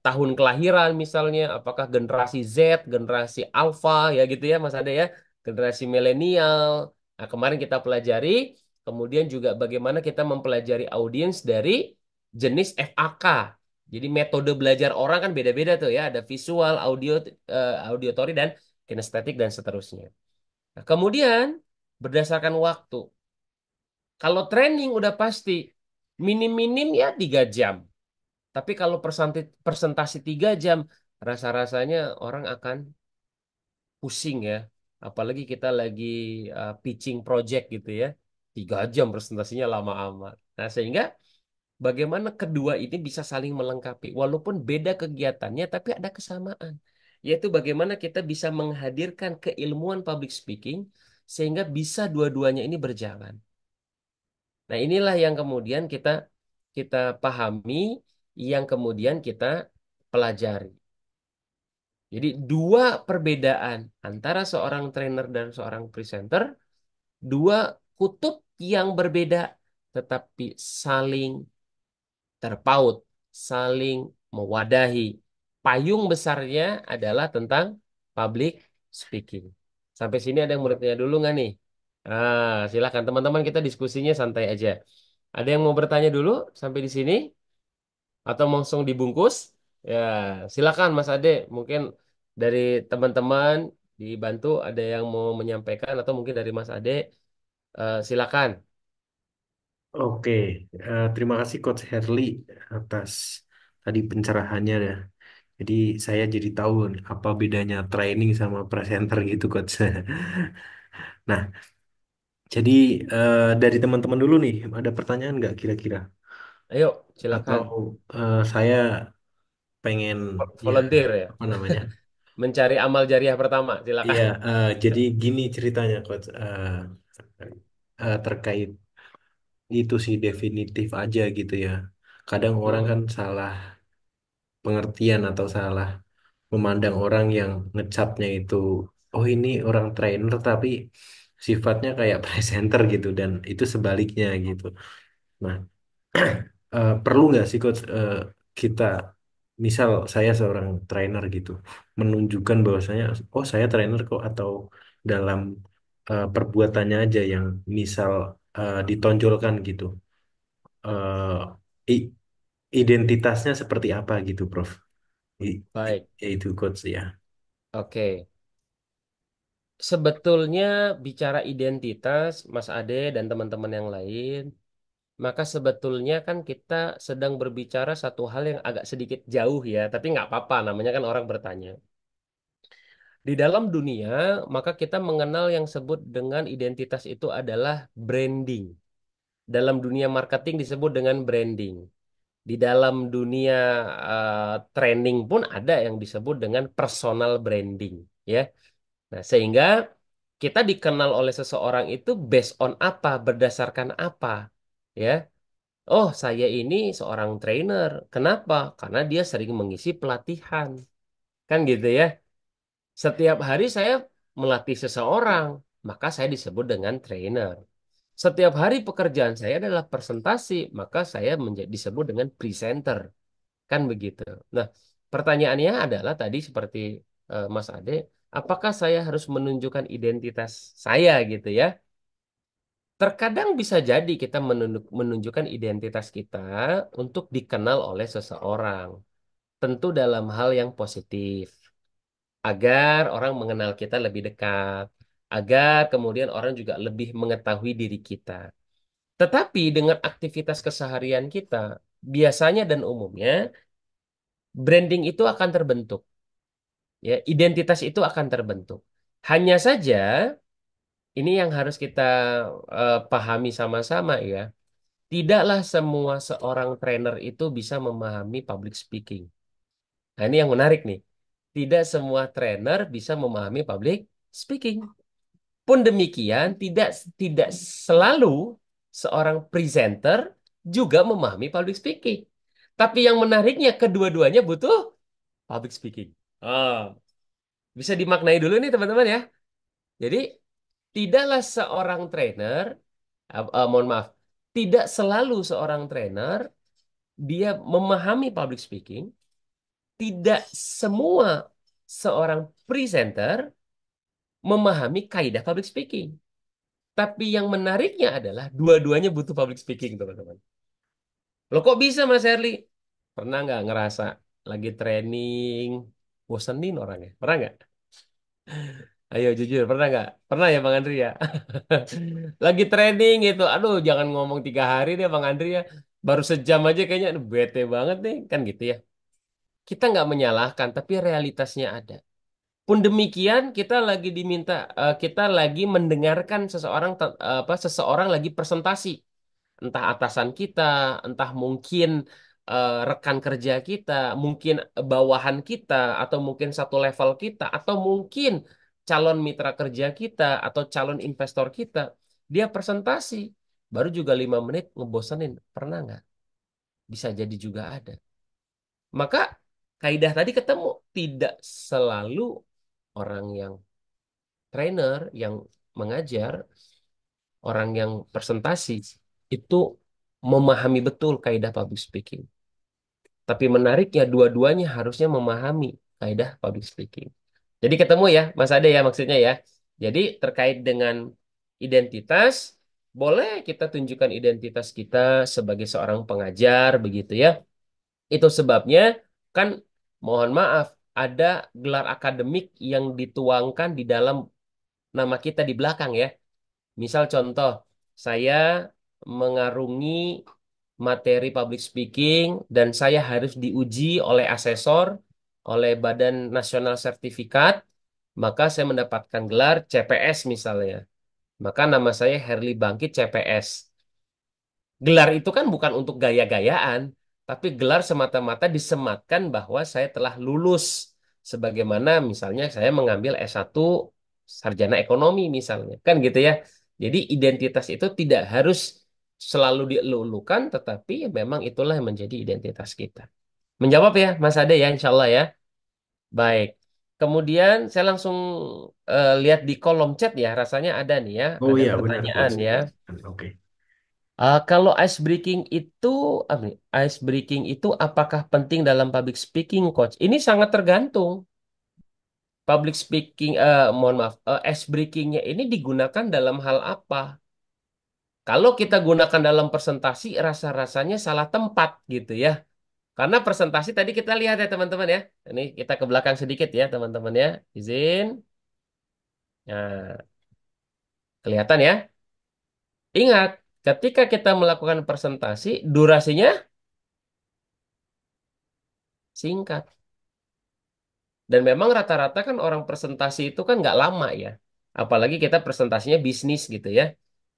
tahun kelahiran misalnya, apakah generasi Z, generasi Alpha ya gitu ya Mas Ade ya, generasi milenial. Nah, kemarin kita pelajari, kemudian juga bagaimana kita mempelajari audiens dari jenis FAK. Jadi metode belajar orang kan beda-beda tuh ya, ada visual, audio, auditory dan kinestetik dan seterusnya. Nah, kemudian berdasarkan waktu. Kalau training udah pasti minim-minim ya 3 jam. Tapi kalau presentasi 3 jam, rasa-rasanya orang akan pusing ya. Apalagi kita lagi pitching project gitu ya. 3 jam presentasinya lama amat. Nah, sehingga bagaimana kedua ini bisa saling melengkapi. Walaupun beda kegiatannya, tapi ada kesamaan. Yaitu bagaimana kita bisa menghadirkan keilmuan public speaking sehingga bisa dua-duanya ini berjalan. Nah, inilah yang kemudian kita kita pahami, yang kemudian kita pelajari. Jadi dua perbedaan antara seorang trainer dan seorang presenter, dua kutub yang berbeda tetapi saling terpaut, saling mewadahi. Payung besarnya adalah tentang public speaking. Sampai sini ada yang mau bertanya dulu nggak nih? Silakan teman-teman, kita diskusinya santai aja. Ada yang mau bertanya dulu sampai di sini atau langsung dibungkus? Ya, silakan Mas Ade. Mungkin dari teman-teman dibantu ada yang mau menyampaikan atau mungkin dari Mas Ade, silakan. Oke, terima kasih Coach Herli atas tadi pencerahannya ya. Jadi saya jadi tahu nih, apa bedanya training sama presenter gitu Coach. Nah, jadi dari teman-teman dulu nih, ada pertanyaan nggak kira-kira? Ayo, Atau silakan. saya pengen ya Volunteer ya. apa namanya? Mencari amal jariah pertama, silakan. Iya, jadi gini ceritanya Coach. Terkait itu sih definitif aja gitu ya. Kadang orang Hmm, kan salah pengertian atau salah memandang orang yang ngecapnya itu, oh ini orang trainer tapi sifatnya kayak presenter gitu dan itu sebaliknya gitu. Nah, perlu nggak sih coach kita, misal saya seorang trainer gitu, menunjukkan bahwasanya oh saya trainer kok, atau dalam perbuatannya aja yang misal ditonjolkan gitu. Eh, i- Identitasnya seperti apa gitu, Prof? baik, Itu coach ya. oke. Sebetulnya bicara identitas, Mas Ade dan teman-teman yang lain, maka sebetulnya kan kita sedang berbicara satu hal yang agak sedikit jauh ya, tapi nggak apa-apa, namanya kan orang bertanya. Di dalam dunia, maka kita mengenal yang sebut dengan identitas itu adalah branding. Dalam dunia marketing disebut dengan branding. Di dalam dunia training pun ada yang disebut dengan personal branding, ya. Nah, sehingga kita dikenal oleh seseorang itu based on apa, berdasarkan apa, ya. Oh, saya ini seorang trainer. Kenapa? Karena dia sering mengisi pelatihan. Kan gitu ya. Setiap hari saya melatih seseorang, maka saya disebut dengan trainer. Setiap hari pekerjaan saya adalah presentasi, maka saya disebut dengan presenter. Kan begitu. Nah, pertanyaannya adalah tadi seperti Mas Ade, apakah saya harus menunjukkan identitas saya gitu ya? Terkadang bisa jadi kita menunjukkan identitas kita untuk dikenal oleh seseorang. Tentu dalam hal yang positif. Agar orang mengenal kita lebih dekat. Agar kemudian orang juga lebih mengetahui diri kita. Tetapi dengan aktivitas keseharian kita, biasanya dan umumnya, branding itu akan terbentuk. Ya, identitas itu akan terbentuk. Hanya saja, ini yang harus kita pahami sama-sama ya. Tidaklah semua seorang trainer itu bisa memahami public speaking. Nah, ini yang menarik nih. Tidak semua trainer bisa memahami public speaking. Pun demikian, tidak tidak selalu seorang presenter juga memahami public speaking. Tapi yang menariknya kedua-duanya butuh public speaking. Ah, bisa dimaknai dulu nih teman-teman ya. Jadi tidaklah seorang trainer, mohon maaf, tidak selalu seorang trainer dia memahami public speaking. Tidak semua seorang presenter memahami kaidah public speaking. Tapi yang menariknya adalah dua-duanya butuh public speaking, teman-teman. Lo kok bisa, Mas Herli? Pernah nggak ngerasa lagi training, bosenin orangnya? Pernah nggak? Ayo jujur, pernah nggak? Pernah ya, Bang Andri ya? Lagi training gitu. Aduh, jangan ngomong 3 hari deh, Bang Andri ya. Baru sejam aja kayaknya, aduh, bete banget nih. Kan gitu ya. kita nggak menyalahkan, tapi realitasnya ada. Pun demikian, kita lagi mendengarkan seseorang lagi presentasi, entah atasan kita, entah mungkin rekan kerja kita, mungkin bawahan kita, atau mungkin satu level kita, atau mungkin calon mitra kerja kita, atau calon investor kita. Dia presentasi, baru juga 5 menit ngebosenin. Pernah nggak? Bisa jadi juga ada. Maka kaidah tadi ketemu, tidak selalu orang yang trainer, yang mengajar, orang yang presentasi itu memahami betul kaidah public speaking. Tapi menariknya dua-duanya harusnya memahami kaidah public speaking. Jadi ketemu ya, Mas Ade ya maksudnya ya. Jadi terkait dengan identitas, boleh kita tunjukkan identitas kita sebagai seorang pengajar begitu ya. Itu sebabnya kan mohon maaf ada gelar akademik yang dituangkan di dalam nama kita di belakang ya. Misal contoh, saya mengarungi materi public speaking dan saya harus diuji oleh asesor, oleh Badan Nasional Sertifikat, maka saya mendapatkan gelar CPS misalnya. Maka nama saya Herli Bangkit CPS. Gelar itu kan bukan untuk gaya-gayaan, tapi gelar semata-mata disematkan bahwa saya telah lulus. Sebagaimana misalnya saya mengambil S1 sarjana ekonomi misalnya. Kan gitu ya. Jadi identitas itu tidak harus selalu dielulukan, tetapi memang itulah yang menjadi identitas kita. Menjawab ya, Mas Ade ya, insya Allah ya. Baik. Kemudian saya langsung lihat di kolom chat ya, rasanya ada nih ya, Oh ada iya benar pertanyaan coach. ya. Oke. Kalau apa nih? Ice breaking itu apakah penting dalam public speaking, Coach? Ini sangat tergantung. Public speaking, mohon maaf, ice breakingnya ini digunakan dalam hal apa? Kalau kita gunakan dalam presentasi, rasa-rasanya salah tempat gitu ya. Karena presentasi tadi kita lihat ya teman-teman ya. Ini kita ke belakang sedikit ya teman-teman ya. Izin. Nah, kelihatan ya. Ingat, ketika kita melakukan presentasi, durasinya singkat. Dan memang rata-rata kan orang presentasi itu kan nggak lama ya. Apalagi kita presentasinya bisnis gitu ya.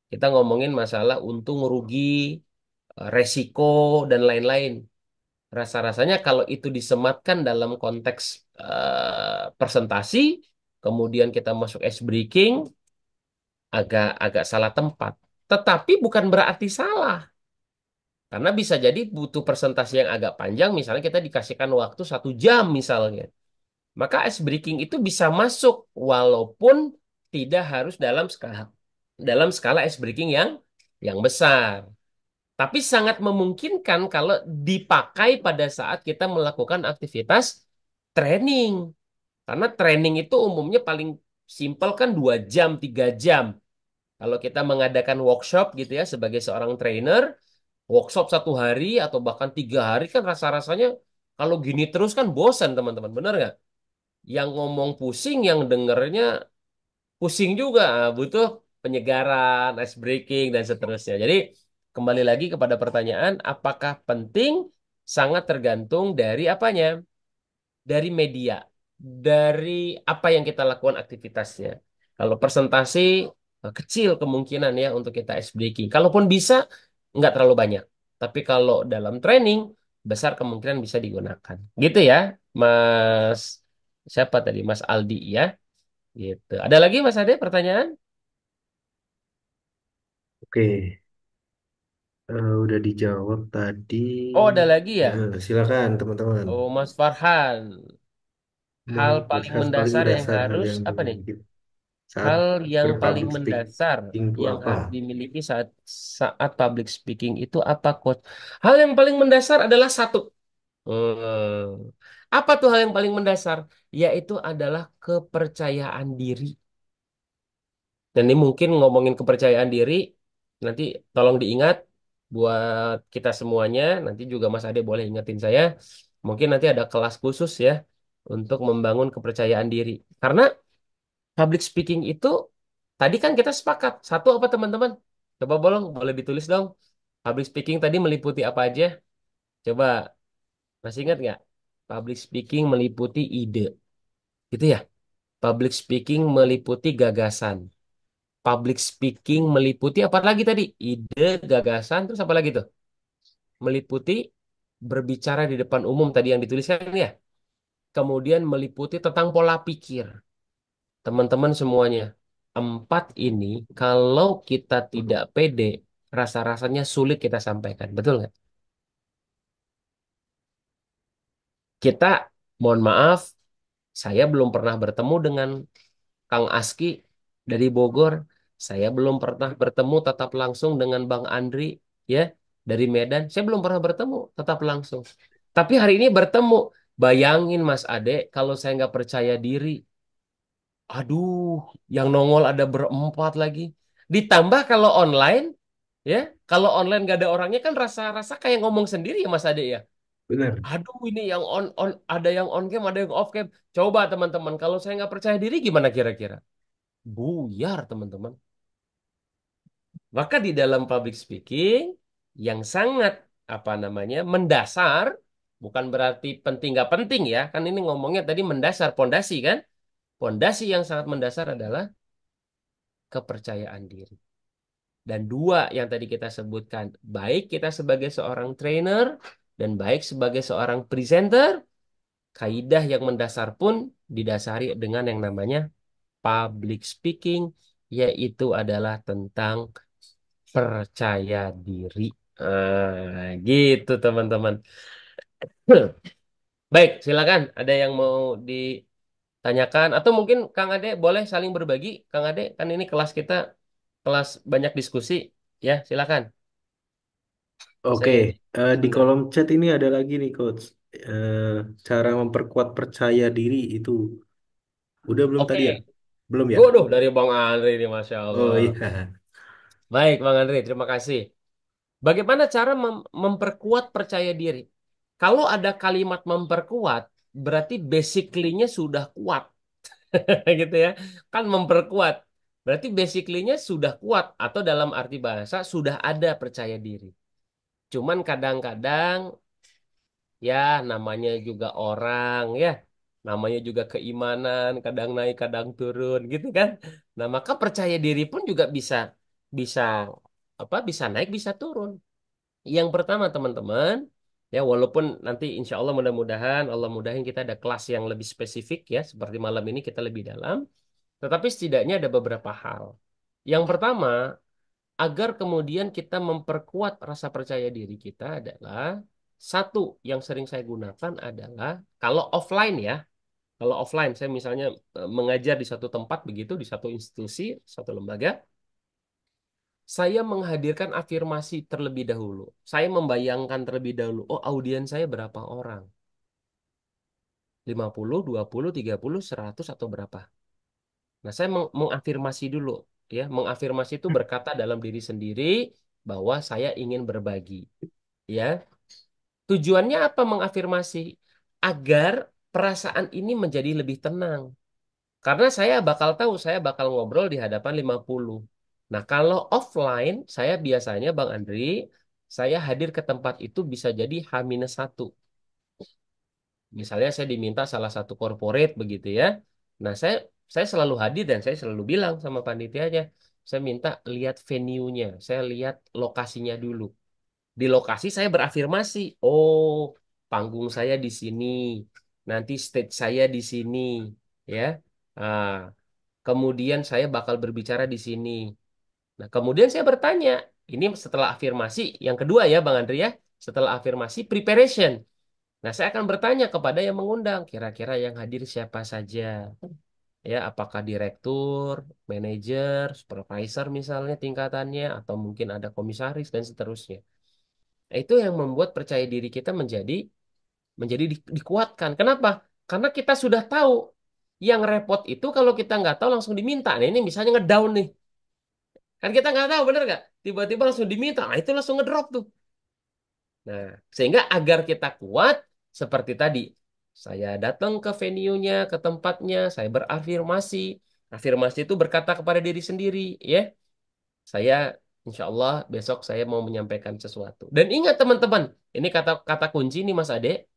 Kita ngomongin masalah untung rugi, resiko, dan lain-lain. Rasa-rasanya kalau itu disematkan dalam konteks presentasi, kemudian kita masuk ice breaking, agak salah tempat. Tetapi bukan berarti salah. Karena bisa jadi butuh presentasi yang agak panjang, misalnya kita dikasihkan waktu 1 jam misalnya. Maka ice breaking itu bisa masuk walaupun tidak harus dalam skala ice breaking yang besar. Tapi sangat memungkinkan kalau dipakai pada saat kita melakukan aktivitas training. Karena training itu umumnya paling simpel kan 2 jam, 3 jam. Kalau kita mengadakan workshop gitu ya sebagai seorang trainer, workshop 1 hari atau bahkan 3 hari kan rasa-rasanya kalau gini terus kan bosan teman-teman, bener nggak? Yang ngomong pusing, yang dengernya pusing juga, butuh penyegaran, ice breaking dan seterusnya. Jadi kembali lagi kepada pertanyaan, apakah penting? Sangat tergantung dari apanya? Dari media, dari apa yang kita lakukan aktivitasnya. Kalau presentasi kecil kemungkinan ya untuk kita ice breaking. Kalaupun bisa, nggak terlalu banyak. Tapi kalau dalam training, besar kemungkinan bisa digunakan. Gitu ya, Mas. Siapa tadi? Mas Aldi ya. Gitu. Ada lagi Mas Ade pertanyaan? Oke. Udah dijawab tadi. Oh, ada lagi ya? Silakan teman-teman. Oh, Mas Farhan. Hal paling Hal paling mendasar yang mendasar hal harus yang apa nih? dimiliki saat Hal yang paling berpublic mendasar speaking itu yang apa? harus dimiliki saat saat public speaking itu apa, Coach? Hal yang paling mendasar adalah satu. Hmm. Apa tuh hal yang paling mendasar? Yaitu adalah kepercayaan diri. Dan ini mungkin ngomongin kepercayaan diri, nanti tolong diingat buat kita semuanya. Nanti juga Mas Ade boleh ingetin saya. Mungkin nanti ada kelas khusus ya untuk membangun kepercayaan diri. Karena public speaking itu tadi kan kita sepakat. Satu apa teman-teman? Coba boleh ditulis dong. Public speaking tadi meliputi apa aja? Coba masih ingat nggak? Public speaking meliputi ide, gitu ya. Public speaking meliputi gagasan. Public speaking meliputi apa lagi tadi? Ide, gagasan, terus apa lagi tuh? Meliputi berbicara di depan umum tadi yang dituliskan ya. Kemudian meliputi tentang pola pikir. Teman-teman semuanya, empat ini kalau kita tidak pede, rasa-rasanya sulit kita sampaikan. Betul nggak? Kita, mohon maaf, saya belum pernah bertemu dengan Kang Aski dari Bogor. Saya belum pernah bertemu tatap langsung dengan Bang Andri, ya, dari Medan. Saya belum pernah bertemu tatap langsung. Tapi hari ini bertemu. Bayangin Mas Ade, kalau saya nggak percaya diri, aduh, yang nongol ada berempat lagi. Ditambah kalau online, ya, kalau online nggak ada orangnya kan rasa-rasa kayak ngomong sendiri ya Mas Ade ya. Benar. Aduh, ini yang on ada yang on cam, ada yang off cam. Coba teman-teman, kalau saya nggak percaya diri gimana kira-kira? Buyar teman-teman. Maka di dalam public speaking yang sangat apa namanya mendasar, bukan berarti penting nggak penting ya. Kan ini ngomongnya tadi mendasar, pondasi kan? Pondasi yang sangat mendasar adalah kepercayaan diri. Dan dua yang tadi kita sebutkan, baik kita sebagai seorang trainer dan baik sebagai seorang presenter, kaidah yang mendasar pun didasari dengan yang namanya public speaking, yaitu adalah tentang percaya diri. Gitu teman-teman. Baik, silakan. Ada yang mau ditanyakan atau mungkin Kang Ade boleh saling berbagi. Kang Ade, kan ini kelas kita kelas banyak diskusi. Ya, silakan. Oke, Saya jadi di pendengar. kolom chat ini ada lagi nih Coach. Eh, Cara memperkuat percaya diri itu. Udah belum tadi ya? Oke. Belum ya? Waduh, dari Bang Andri ini, Masya Oh Allah. iya. Baik, Bang Andri, terima kasih. Bagaimana cara memperkuat percaya diri? Kalau ada kalimat memperkuat, berarti basically-nya sudah kuat, gitu ya. Kan memperkuat. Berarti basically-nya sudah kuat, atau dalam arti bahasa sudah ada percaya diri. Cuman kadang-kadang ya namanya juga orang ya, namanya juga keimanan, kadang naik, kadang turun, gitu kan. Nah, maka percaya diri pun juga bisa bisa bisa naik, bisa turun. Yang pertama teman-teman, ya walaupun nanti insya Allah mudah-mudahan Allah mudahin kita ada kelas yang lebih spesifik ya, seperti malam ini kita lebih dalam, tetapi setidaknya ada beberapa hal. Yang pertama, agar kemudian kita memperkuat rasa percaya diri kita adalah satu yang sering saya gunakan adalah kalau offline ya, kalau offline saya misalnya mengajar di satu tempat begitu, di satu institusi, satu lembaga, saya menghadirkan afirmasi terlebih dahulu. Saya membayangkan terlebih dahulu, oh audiens saya berapa orang? 50, 20, 30, 100 atau berapa? Nah, saya mengafirmasi dulu. Ya, mengafirmasi itu berkata dalam diri sendiri bahwa saya ingin berbagi. Ya, tujuannya apa mengafirmasi? Agar perasaan ini menjadi lebih tenang. Karena saya bakal tahu, saya bakal ngobrol di hadapan 50. Nah, kalau offline, saya biasanya, Bang Andri, saya hadir ke tempat itu bisa jadi H-1. Misalnya saya diminta salah satu corporate begitu ya. Nah, saya selalu hadir dan saya selalu bilang sama panitianya, saya minta lihat venue-nya, saya lihat lokasinya dulu. Di lokasi saya berafirmasi, oh, panggung saya di sini, nanti stage saya di sini, ya. Ah, kemudian saya bakal berbicara di sini. Nah, kemudian saya bertanya, ini setelah afirmasi, yang kedua ya Bang Andri ya, setelah afirmasi preparation. Nah, saya akan bertanya kepada yang mengundang, kira-kira yang hadir siapa saja. Ya, apakah direktur, manajer, supervisor misalnya tingkatannya, atau mungkin ada komisaris dan seterusnya. Nah, itu yang membuat percaya diri kita menjadi dikuatkan. Kenapa? Karena kita sudah tahu yang repot itu kalau kita nggak tahu langsung diminta. Nah, ini misalnya ngedown nih. Kan kita nggak tahu, bener nggak? Tiba-tiba langsung diminta. Nah, itu langsung ngedrop tuh. Nah, sehingga agar kita kuat, seperti tadi, saya datang ke venue-nya, ke tempatnya, saya berafirmasi. Afirmasi itu berkata kepada diri sendiri, ya, saya insya Allah besok saya mau menyampaikan sesuatu. Dan ingat teman-teman, ini kata kata kunci nih Mas Ade,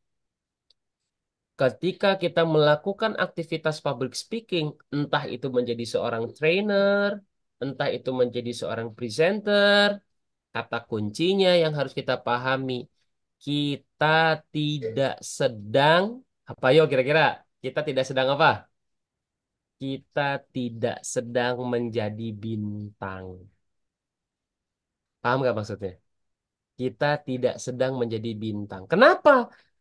ketika kita melakukan aktivitas public speaking, entah itu menjadi seorang trainer, entah itu menjadi seorang presenter, kata kuncinya yang harus kita pahami, kita tidak sedang, apa yo kira-kira? Kita tidak sedang apa? Kita tidak sedang menjadi bintang. Paham nggak maksudnya? Kita tidak sedang menjadi bintang. Kenapa?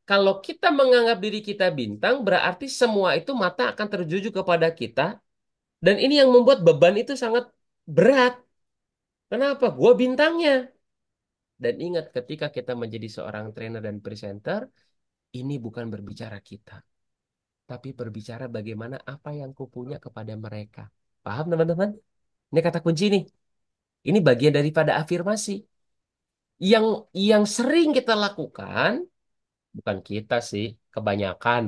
Kalau kita menganggap diri kita bintang, berarti semua itu mata akan terjuju kepada kita. Dan ini yang membuat beban itu sangat berat. Kenapa? Gua bintangnya. Dan ingat ketika kita menjadi seorang trainer dan presenter, ini bukan berbicara kita. Tapi berbicara bagaimana apa yang kupunya kepada mereka. Paham teman-teman? Ini kata kunci nih. Ini bagian daripada afirmasi. Yang yang sering kita lakukan, bukan kita sih, kebanyakan.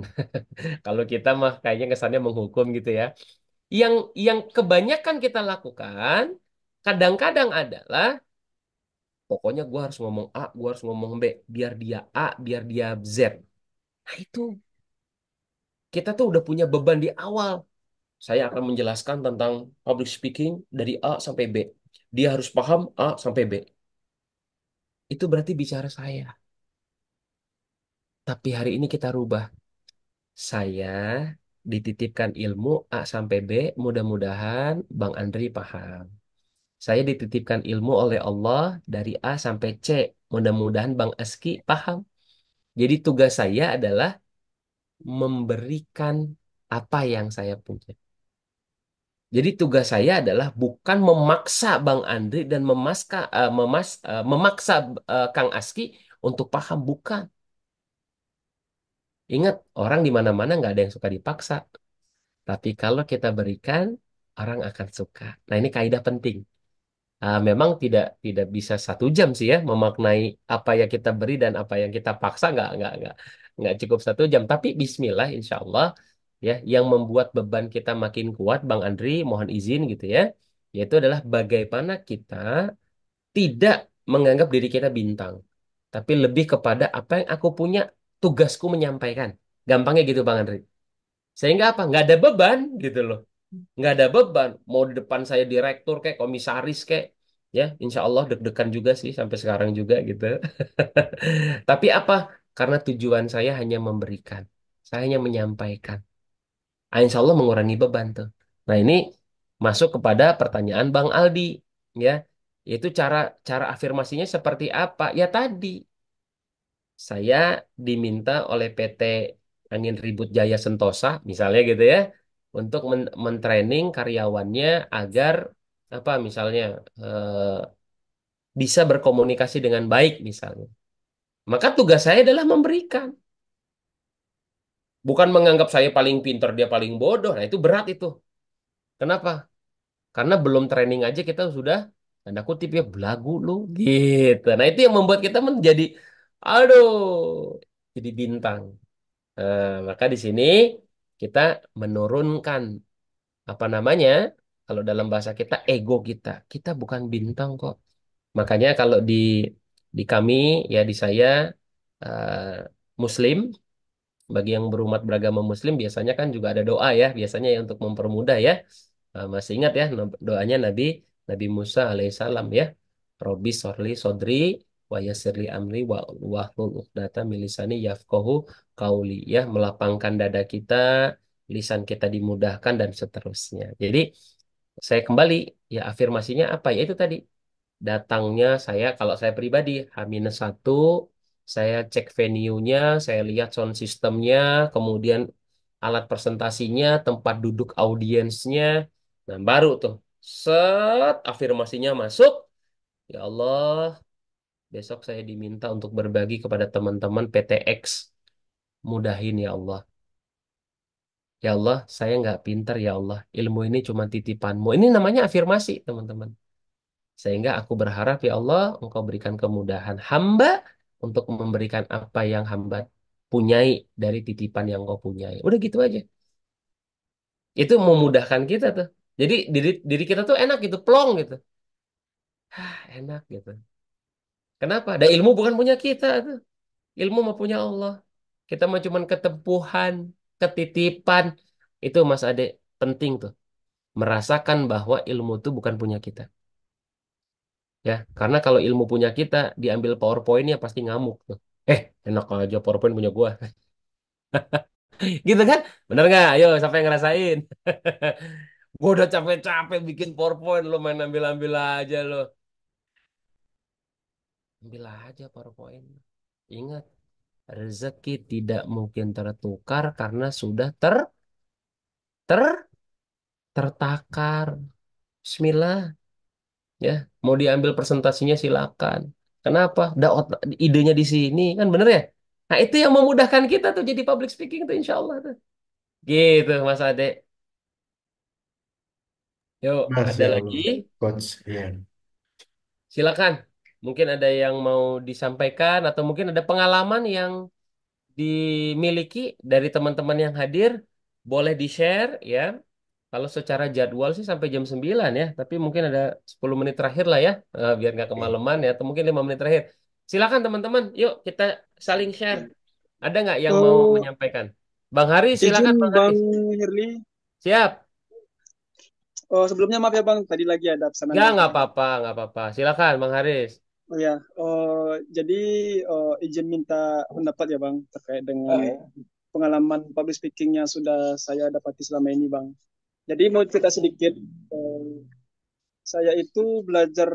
Kalau kita mah kayaknya kesannya menghukum gitu ya. Yang yang kebanyakan kita lakukan, kadang-kadang adalah pokoknya gue harus ngomong A, gue harus ngomong B, biar dia A, biar dia Z. Nah itu kita tuh udah punya beban di awal. Saya akan menjelaskan tentang public speaking dari A sampai B. Dia harus paham A sampai B. Itu berarti bicara saya. Tapi hari ini kita rubah. Saya dititipkan ilmu A sampai B, mudah-mudahan Bang Andri paham. Saya dititipkan ilmu oleh Allah dari A sampai C, mudah-mudahan Bang Aski paham. Jadi tugas saya adalah memberikan apa yang saya punya. Jadi tugas saya adalah bukan memaksa Bang Andri dan memaksa Kang Aski untuk paham, bukan. Ingat, orang di mana-mana nggak ada yang suka dipaksa. Tapi kalau kita berikan, orang akan suka. Nah, ini kaidah penting. Memang tidak bisa 1 jam sih ya memaknai apa yang kita beri dan apa yang kita paksa nggak cukup 1 jam. Tapi Bismillah, Insya Allah ya yang membuat beban kita makin kuat, Bang Andri, mohon izin gitu ya, yaitu adalah bagaimana kita tidak menganggap diri kita bintang, tapi lebih kepada apa yang aku punya, tugasku menyampaikan. Gampangnya gitu, Bang Andri. Sehingga apa? Nggak ada beban gitu loh. Nggak ada beban. Mau di depan saya direktur kayak komisaris kayak ya, insya Allah deg-degan juga sih sampai sekarang juga gitu. Tapi apa? Karena tujuan saya hanya memberikan. Saya hanya menyampaikan. Insya Allah mengurangi beban tuh. Nah ini masuk kepada pertanyaan Bang Aldi ya. Itu cara cara afirmasinya seperti apa? Ya tadi saya diminta oleh PT Angin Ribut Jaya Sentosa, misalnya gitu ya, untuk mentraining karyawannya agar apa misalnya bisa berkomunikasi dengan baik misalnya. Maka tugas saya adalah memberikan, bukan menganggap saya paling pintar dia paling bodoh. Nah itu berat itu. Kenapa? Karena belum training aja kita sudah tanda kutip ya belagu lu gitu. Nah itu yang membuat kita menjadi aduh jadi bintang. Maka di sini kita menurunkan apa namanya? Kalau dalam bahasa kita ego kita. Kita bukan bintang kok. Makanya kalau di kami ya di saya Muslim, bagi yang berumat beragama Muslim biasanya kan juga ada doa ya biasanya ya untuk mempermudah ya. Masih ingat ya doanya Nabi Nabi Musa alaihissalam ya. Robi sorli sodri wa yassirli amri wa wahlul uqdatam min lisani yafqahu qauli ya, melapangkan dada kita, lisan kita dimudahkan dan seterusnya. Jadi saya kembali ya afirmasinya apa ya itu tadi datangnya saya kalau saya pribadi H-1 saya cek venue-nya, saya lihat sound systemnya, kemudian alat presentasinya, tempat duduk audiensnya. Nah, baru tuh set afirmasinya masuk. Ya Allah, besok saya diminta untuk berbagi kepada teman-teman PTX. Mudahin ya Allah. Ya Allah, saya nggak pintar ya Allah. Ilmu ini cuma titipanmu. Ini namanya afirmasi, teman-teman. Sehingga aku berharap ya Allah, Engkau berikan kemudahan hamba untuk memberikan apa yang hamba punyai dari titipan yang Engkau punyai. Udah gitu aja. Itu memudahkan kita tuh. Jadi diri kita tuh enak gitu, plong gitu. Enak gitu. Kenapa? Ada ilmu bukan punya kita tuh. Ilmu mau punya Allah. Kita mau cuman ketempuhan, ketitipan. Itu Mas Ade penting tuh. Merasakan bahwa ilmu itu bukan punya kita. Ya, karena kalau ilmu punya kita, diambil PowerPoint-nya pasti ngamuk tuh. Enak aja PowerPoint punya gua. Gitu kan? Bener nggak? Ayo, siapa yang ngerasain? Gua udah capek-capek bikin PowerPoint, lo main ambil-ambil aja lo. Ambil aja PowerPoint. Ingat, rezeki tidak mungkin tertukar karena sudah ter tertakar. Bismillah, ya. Mau diambil presentasinya silakan. Kenapa? Idenya di sini kan bener ya? Nah, itu yang memudahkan kita tuh jadi public speaking tuh insya Allah tuh. Gitu, Mas Ade. Yuk, ada Masya lagi? Allah, coach. Ya. Silakan. Mungkin ada yang mau disampaikan atau mungkin ada pengalaman yang dimiliki dari teman-teman yang hadir, boleh di-share ya. Kalau secara jadwal sih sampai jam 9 ya, tapi mungkin ada 10 menit terakhir lah ya, biar nggak Oke. kemalaman ya, atau mungkin 5 menit terakhir. Silakan teman-teman, yuk kita saling share. Ada nggak yang mau Oh, menyampaikan? Bang Haris, izin silakan Bang Bang Haris. Hirli. Siap. Oh, sebelumnya maaf ya Bang, tadi lagi ada pesanan Nggak datang. apa-apa, nggak apa-apa. Silakan Bang Haris. Oh ya, jadi izin minta pendapat ya Bang terkait dengan pengalaman public speaking yang sudah saya dapati selama ini Bang. Jadi mau cerita sedikit, eh, saya itu belajar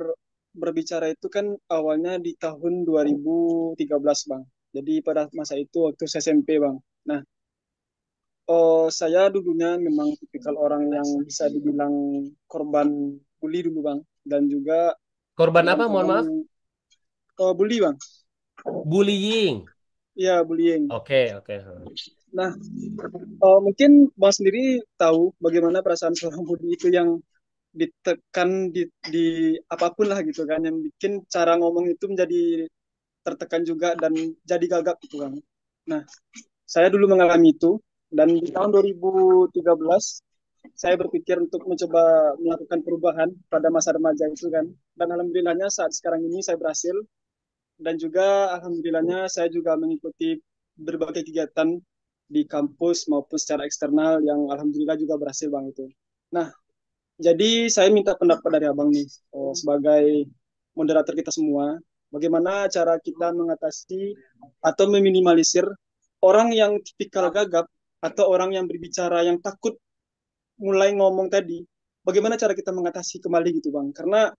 berbicara itu kan awalnya di tahun 2013 Bang. Jadi pada masa itu waktu saya SMP Bang. Nah, saya dulunya memang tipikal orang yang bisa dibilang korban bully dulu Bang. Dan juga Korban apa? Mohon kadang-kadang maaf. bully Bang. Bullying. Iya, bullying. Oke, oke. Nah, mungkin Bang sendiri tahu bagaimana perasaan seorang bully itu yang ditekan di apapun lah gitu kan, yang bikin cara ngomong itu menjadi tertekan juga dan jadi gagap gitu kan. Nah, saya dulu mengalami itu dan di tahun 2013 saya berpikir untuk mencoba melakukan perubahan pada masa remaja itu kan. Dan alhamdulillahnya saat sekarang ini saya berhasil dan juga alhamdulillahnya saya juga mengikuti berbagai kegiatan di kampus maupun secara eksternal yang alhamdulillah juga berhasil Bang itu. Nah, jadi saya minta pendapat dari Abang nih sebagai moderator kita semua, bagaimana cara kita mengatasi atau meminimalisir orang yang tipikal gagap atau orang yang berbicara yang takut mulai ngomong tadi, bagaimana cara kita mengatasi kembali gitu Bang? Karena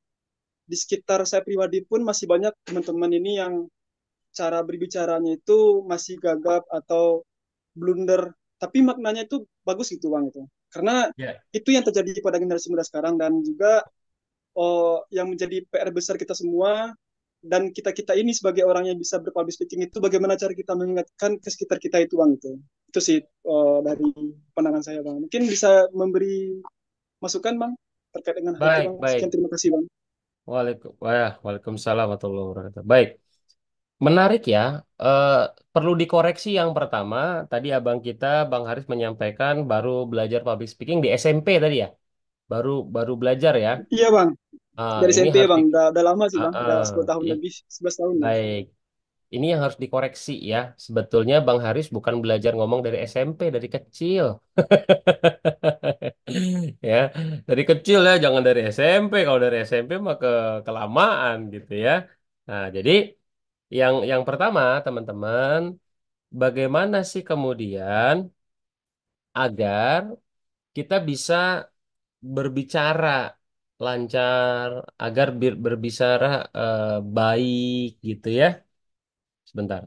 di sekitar saya pribadi pun masih banyak teman-teman ini yang cara berbicaranya itu masih gagap atau blunder, tapi maknanya itu bagus gitu Bang itu. Karena Ya. itu yang terjadi pada generasi muda sekarang dan juga yang menjadi PR besar kita semua dan kita-kita ini sebagai orang yang bisa berpublic speaking itu bagaimana cara kita mengingatkan ke sekitar kita itu Bang itu. Itu sih dari pandangan saya Bang. Mungkin bisa memberi masukan Bang terkait dengan hal itu Baik, Bang. Sekian baik. terima kasih Bang. Waalaikumsalam warahmatullahi wabarakatuh. Baik. Menarik ya. Eh, Perlu dikoreksi yang pertama. Tadi abang kita, Bang Haris menyampaikan baru belajar public speaking di SMP tadi ya. Baru baru belajar ya. Iya Bang, dari Ini SMP harus di. Bang, udah lama sih Ah, Bang, udah ah. 10 tahun I- lebih, 11 tahun Bang. Baik. Ini yang harus dikoreksi ya. Sebetulnya Bang Haris bukan belajar ngomong dari SMP, dari kecil. Ya, dari kecil ya, jangan dari SMP. Kalau dari SMP mah kelamaan gitu ya. Nah, jadi yang pertama, teman-teman, bagaimana sih kemudian agar kita bisa berbicara lancar, agar berbicara baik gitu ya. Sebentar.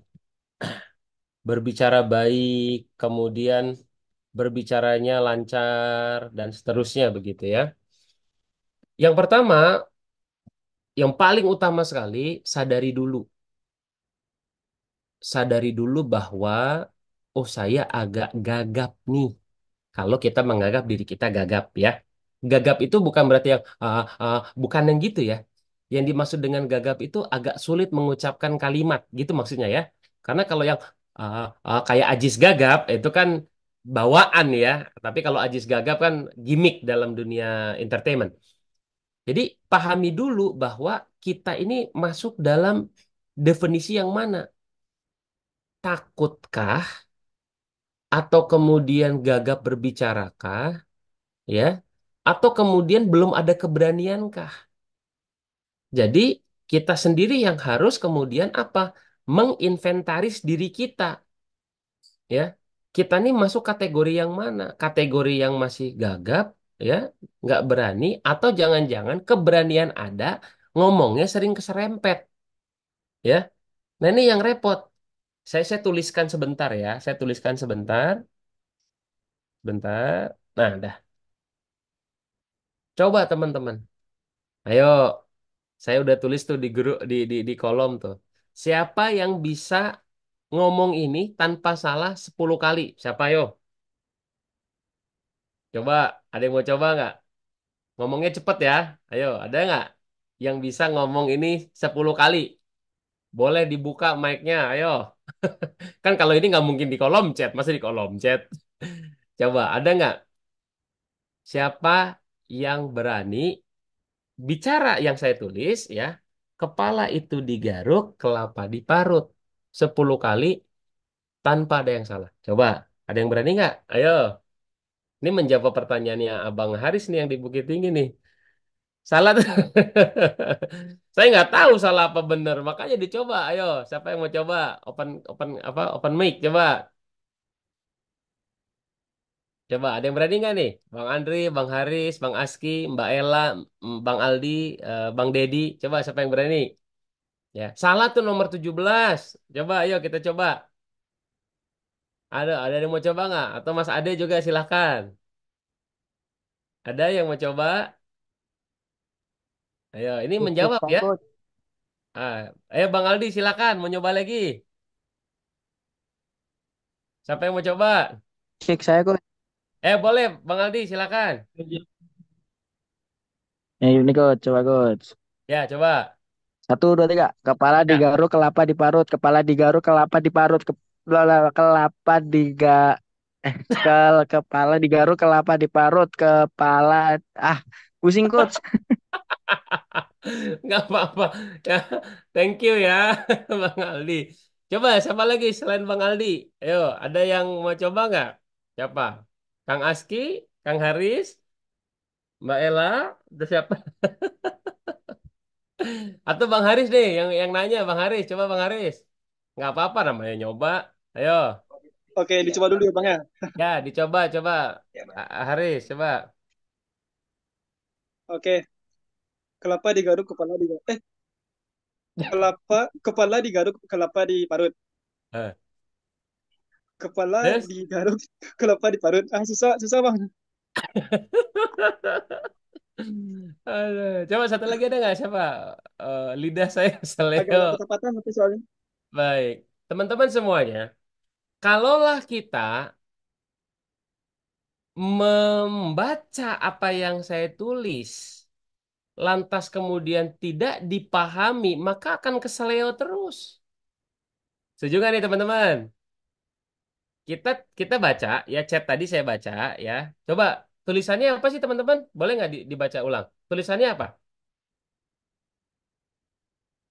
Berbicara baik, kemudian berbicaranya lancar dan seterusnya begitu ya. Yang pertama, yang paling utama sekali, sadari dulu bahwa oh saya agak gagap nih. Kalau kita menganggap diri kita gagap ya. Gagap itu bukan berarti yang bukan yang gitu ya. Yang dimaksud dengan gagap itu agak sulit mengucapkan kalimat gitu maksudnya ya. Karena kalau yang kayak Ajis gagap itu kan bawaan ya. Tapi kalau Ajis gagap kan gimmick dalam dunia entertainment. Jadi pahami dulu bahwa kita ini masuk dalam definisi yang mana. takutkah atau kemudian gagap berbicarakah, ya? Atau kemudian belum ada keberaniankah? Jadi kita sendiri yang harus kemudian apa? Menginventaris diri kita, ya. Kita nih masuk kategori yang mana? Kategori yang masih gagap, ya, nggak berani, atau jangan-jangan keberanian ada, ngomongnya sering keserempet, ya. Nah ini yang repot. Saya tuliskan sebentar ya. Saya tuliskan sebentar, bentar. Nah, dah. Coba teman-teman. Ayo, saya udah tulis tuh di grup di kolom tuh. Siapa yang bisa ngomong ini tanpa salah 10 kali? Siapa yo? Coba, ada yang mau coba nggak? Ngomongnya cepet ya. Ayo, ada nggak yang bisa ngomong ini 10 kali? Boleh dibuka mic-nya, ayo. Kan kalau ini nggak mungkin di kolom chat, masa di kolom chat? Coba, ada nggak? Siapa yang berani bicara yang saya tulis ya? Kepala itu digaruk, kelapa diparut. 10 kali tanpa ada yang salah. Coba, ada yang berani nggak? Ayo, ini menjawab pertanyaannya Abang Haris nih yang di Bukit Tinggi nih. Salah tuh. Saya nggak tahu salah apa bener, makanya dicoba. Ayo, siapa yang mau coba? Open open apa? Open mic, coba. Coba, ada yang berani nggak nih? Bang Andri, Bang Haris, Bang Aski, Mbak Ella, Bang Aldi, Bang Dedi. Coba siapa yang berani? Ya, salah tuh nomor 17. Coba, ayo kita coba. Ada yang mau coba nggak? Atau Mas Ade juga silahkan. Ada yang mau coba? Ayo, ini Cek menjawab saya ya. coach. Ah, ayo Bang Aldi silakan mau nyoba lagi. Siapa yang mau coba? Cek saya coach. Boleh Bang Aldi silakan. Ini coach, coba coach. Ya, coba. Satu, dua, tiga. Kepala Ya. digaruk, kelapa diparut. Kepala digaruk, kelapa diparut. Kelapa kepala digaruk, kelapa diparut. Kepala ah pusing coach. Nggak apa-apa. Ya, thank you ya, Bang Aldi. Coba siapa lagi selain Bang Aldi? Ayo, ada yang mau coba nggak? Siapa? Kang Aski, Kang Haris, Mbak Ella, ada siapa? Atau Bang Haris deh yang nanya, Bang Haris. Coba Bang Haris. Nggak apa-apa namanya nyoba. Ayo, Oke, dicoba dulu ya Bang ya. ya dicoba, coba. Haris, coba. Oke, kelapa digaruk, kepala digaruk. Kepala digaruk, kelapa diparut. Eh, Kepala Terus? digaruk, kelapa diparut. Ah, susah, susah Bang. Aduh. Coba satu lagi ada nggak siapa? Lidah saya seleo. Agak-agak patah-patah nanti soalnya. Baik, teman-teman semuanya, kalaulah kita membaca apa yang saya tulis, lantas kemudian tidak dipahami, maka akan keseleo terus. Setuju nggak nih teman-teman? Kita kita baca ya chat tadi saya baca ya. Coba tulisannya apa sih teman-teman? Boleh nggak dibaca ulang? Tulisannya apa?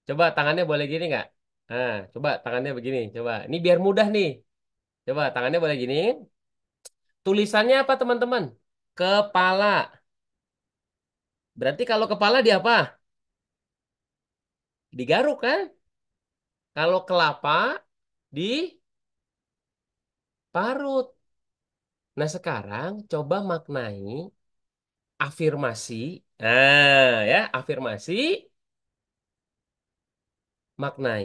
Coba tangannya boleh gini nggak? Nah, coba tangannya begini. Coba. Ini biar mudah nih. Coba tangannya boleh gini. Tulisannya apa teman-teman? Kepala. Berarti kalau kepala di apa? Digaruk kan? Kalau kelapa diparut. Nah sekarang coba maknai afirmasi. Nah ya, afirmasi, maknai.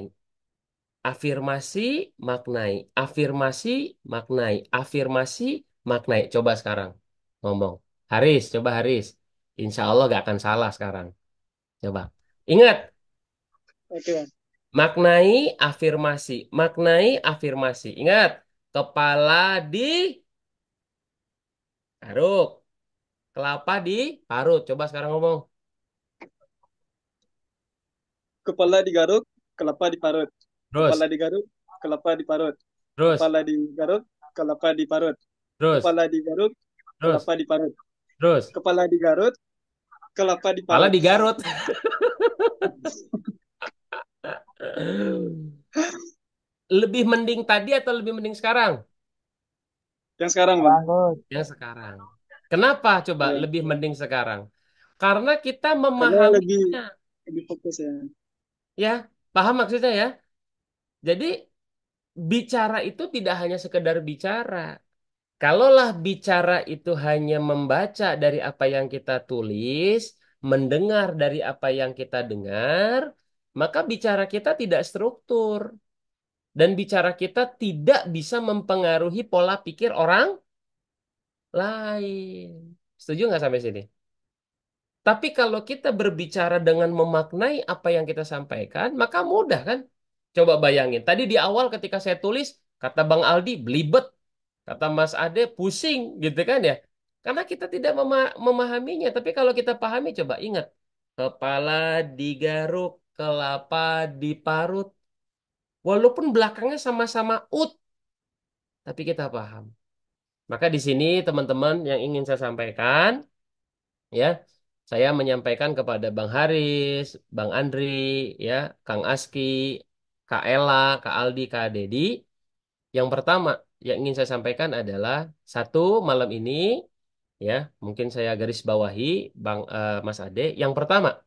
Afirmasi, maknai. Afirmasi, maknai. Afirmasi, maknai. Coba sekarang ngomong. Haris, coba Haris. Insya Allah gak akan salah sekarang. Coba. Ingat, Oke Bang. maknai afirmasi. Maknai afirmasi. Ingat, kepala digaruk. Kelapa diparut. Coba sekarang ngomong. Kepala digaruk, kelapa diparut. Kepala Terus, digaruk, kelapa diparut. terus, Kepala digaruk, kelapa diparut. terus, Kepala digaruk, terus, kelapa diparut. terus. Kepala digarut, kelapa Kepala diparut. digarut. Lebih mending tadi atau lebih mending sekarang? Yang sekarang, Bang. Sekarang, Gus. Yang sekarang. Kenapa coba Ya, lebih mending sekarang? Karena kita karena lebih memahaminya, lebih fokus ya. ya. Paham maksudnya ya? Jadi bicara itu tidak hanya sekedar bicara. Kalaulah bicara itu hanya membaca dari apa yang kita tulis, mendengar dari apa yang kita dengar, maka bicara kita tidak struktur. Dan bicara kita tidak bisa mempengaruhi pola pikir orang lain. Setuju nggak sampai sini? Tapi kalau kita berbicara dengan memaknai apa yang kita sampaikan, maka mudah kan? Coba bayangin. Tadi di awal ketika saya tulis, kata Bang Aldi, belibet. Kata Mas Ade, pusing gitu kan ya. Karena kita tidak memahaminya. Tapi kalau kita pahami, coba ingat. Kepala digaruk, kelapa diparut. Walaupun belakangnya sama-sama ut, tapi kita paham. Maka di sini teman-teman yang ingin saya sampaikan, ya, saya menyampaikan kepada Bang Haris, Bang Andri, ya, Kang Aski, Kak Ella, Kak Aldi, Kak Dedi. Yang pertama yang ingin saya sampaikan adalah satu, malam ini, ya, mungkin saya garis bawahi, Mas Ade. Yang pertama,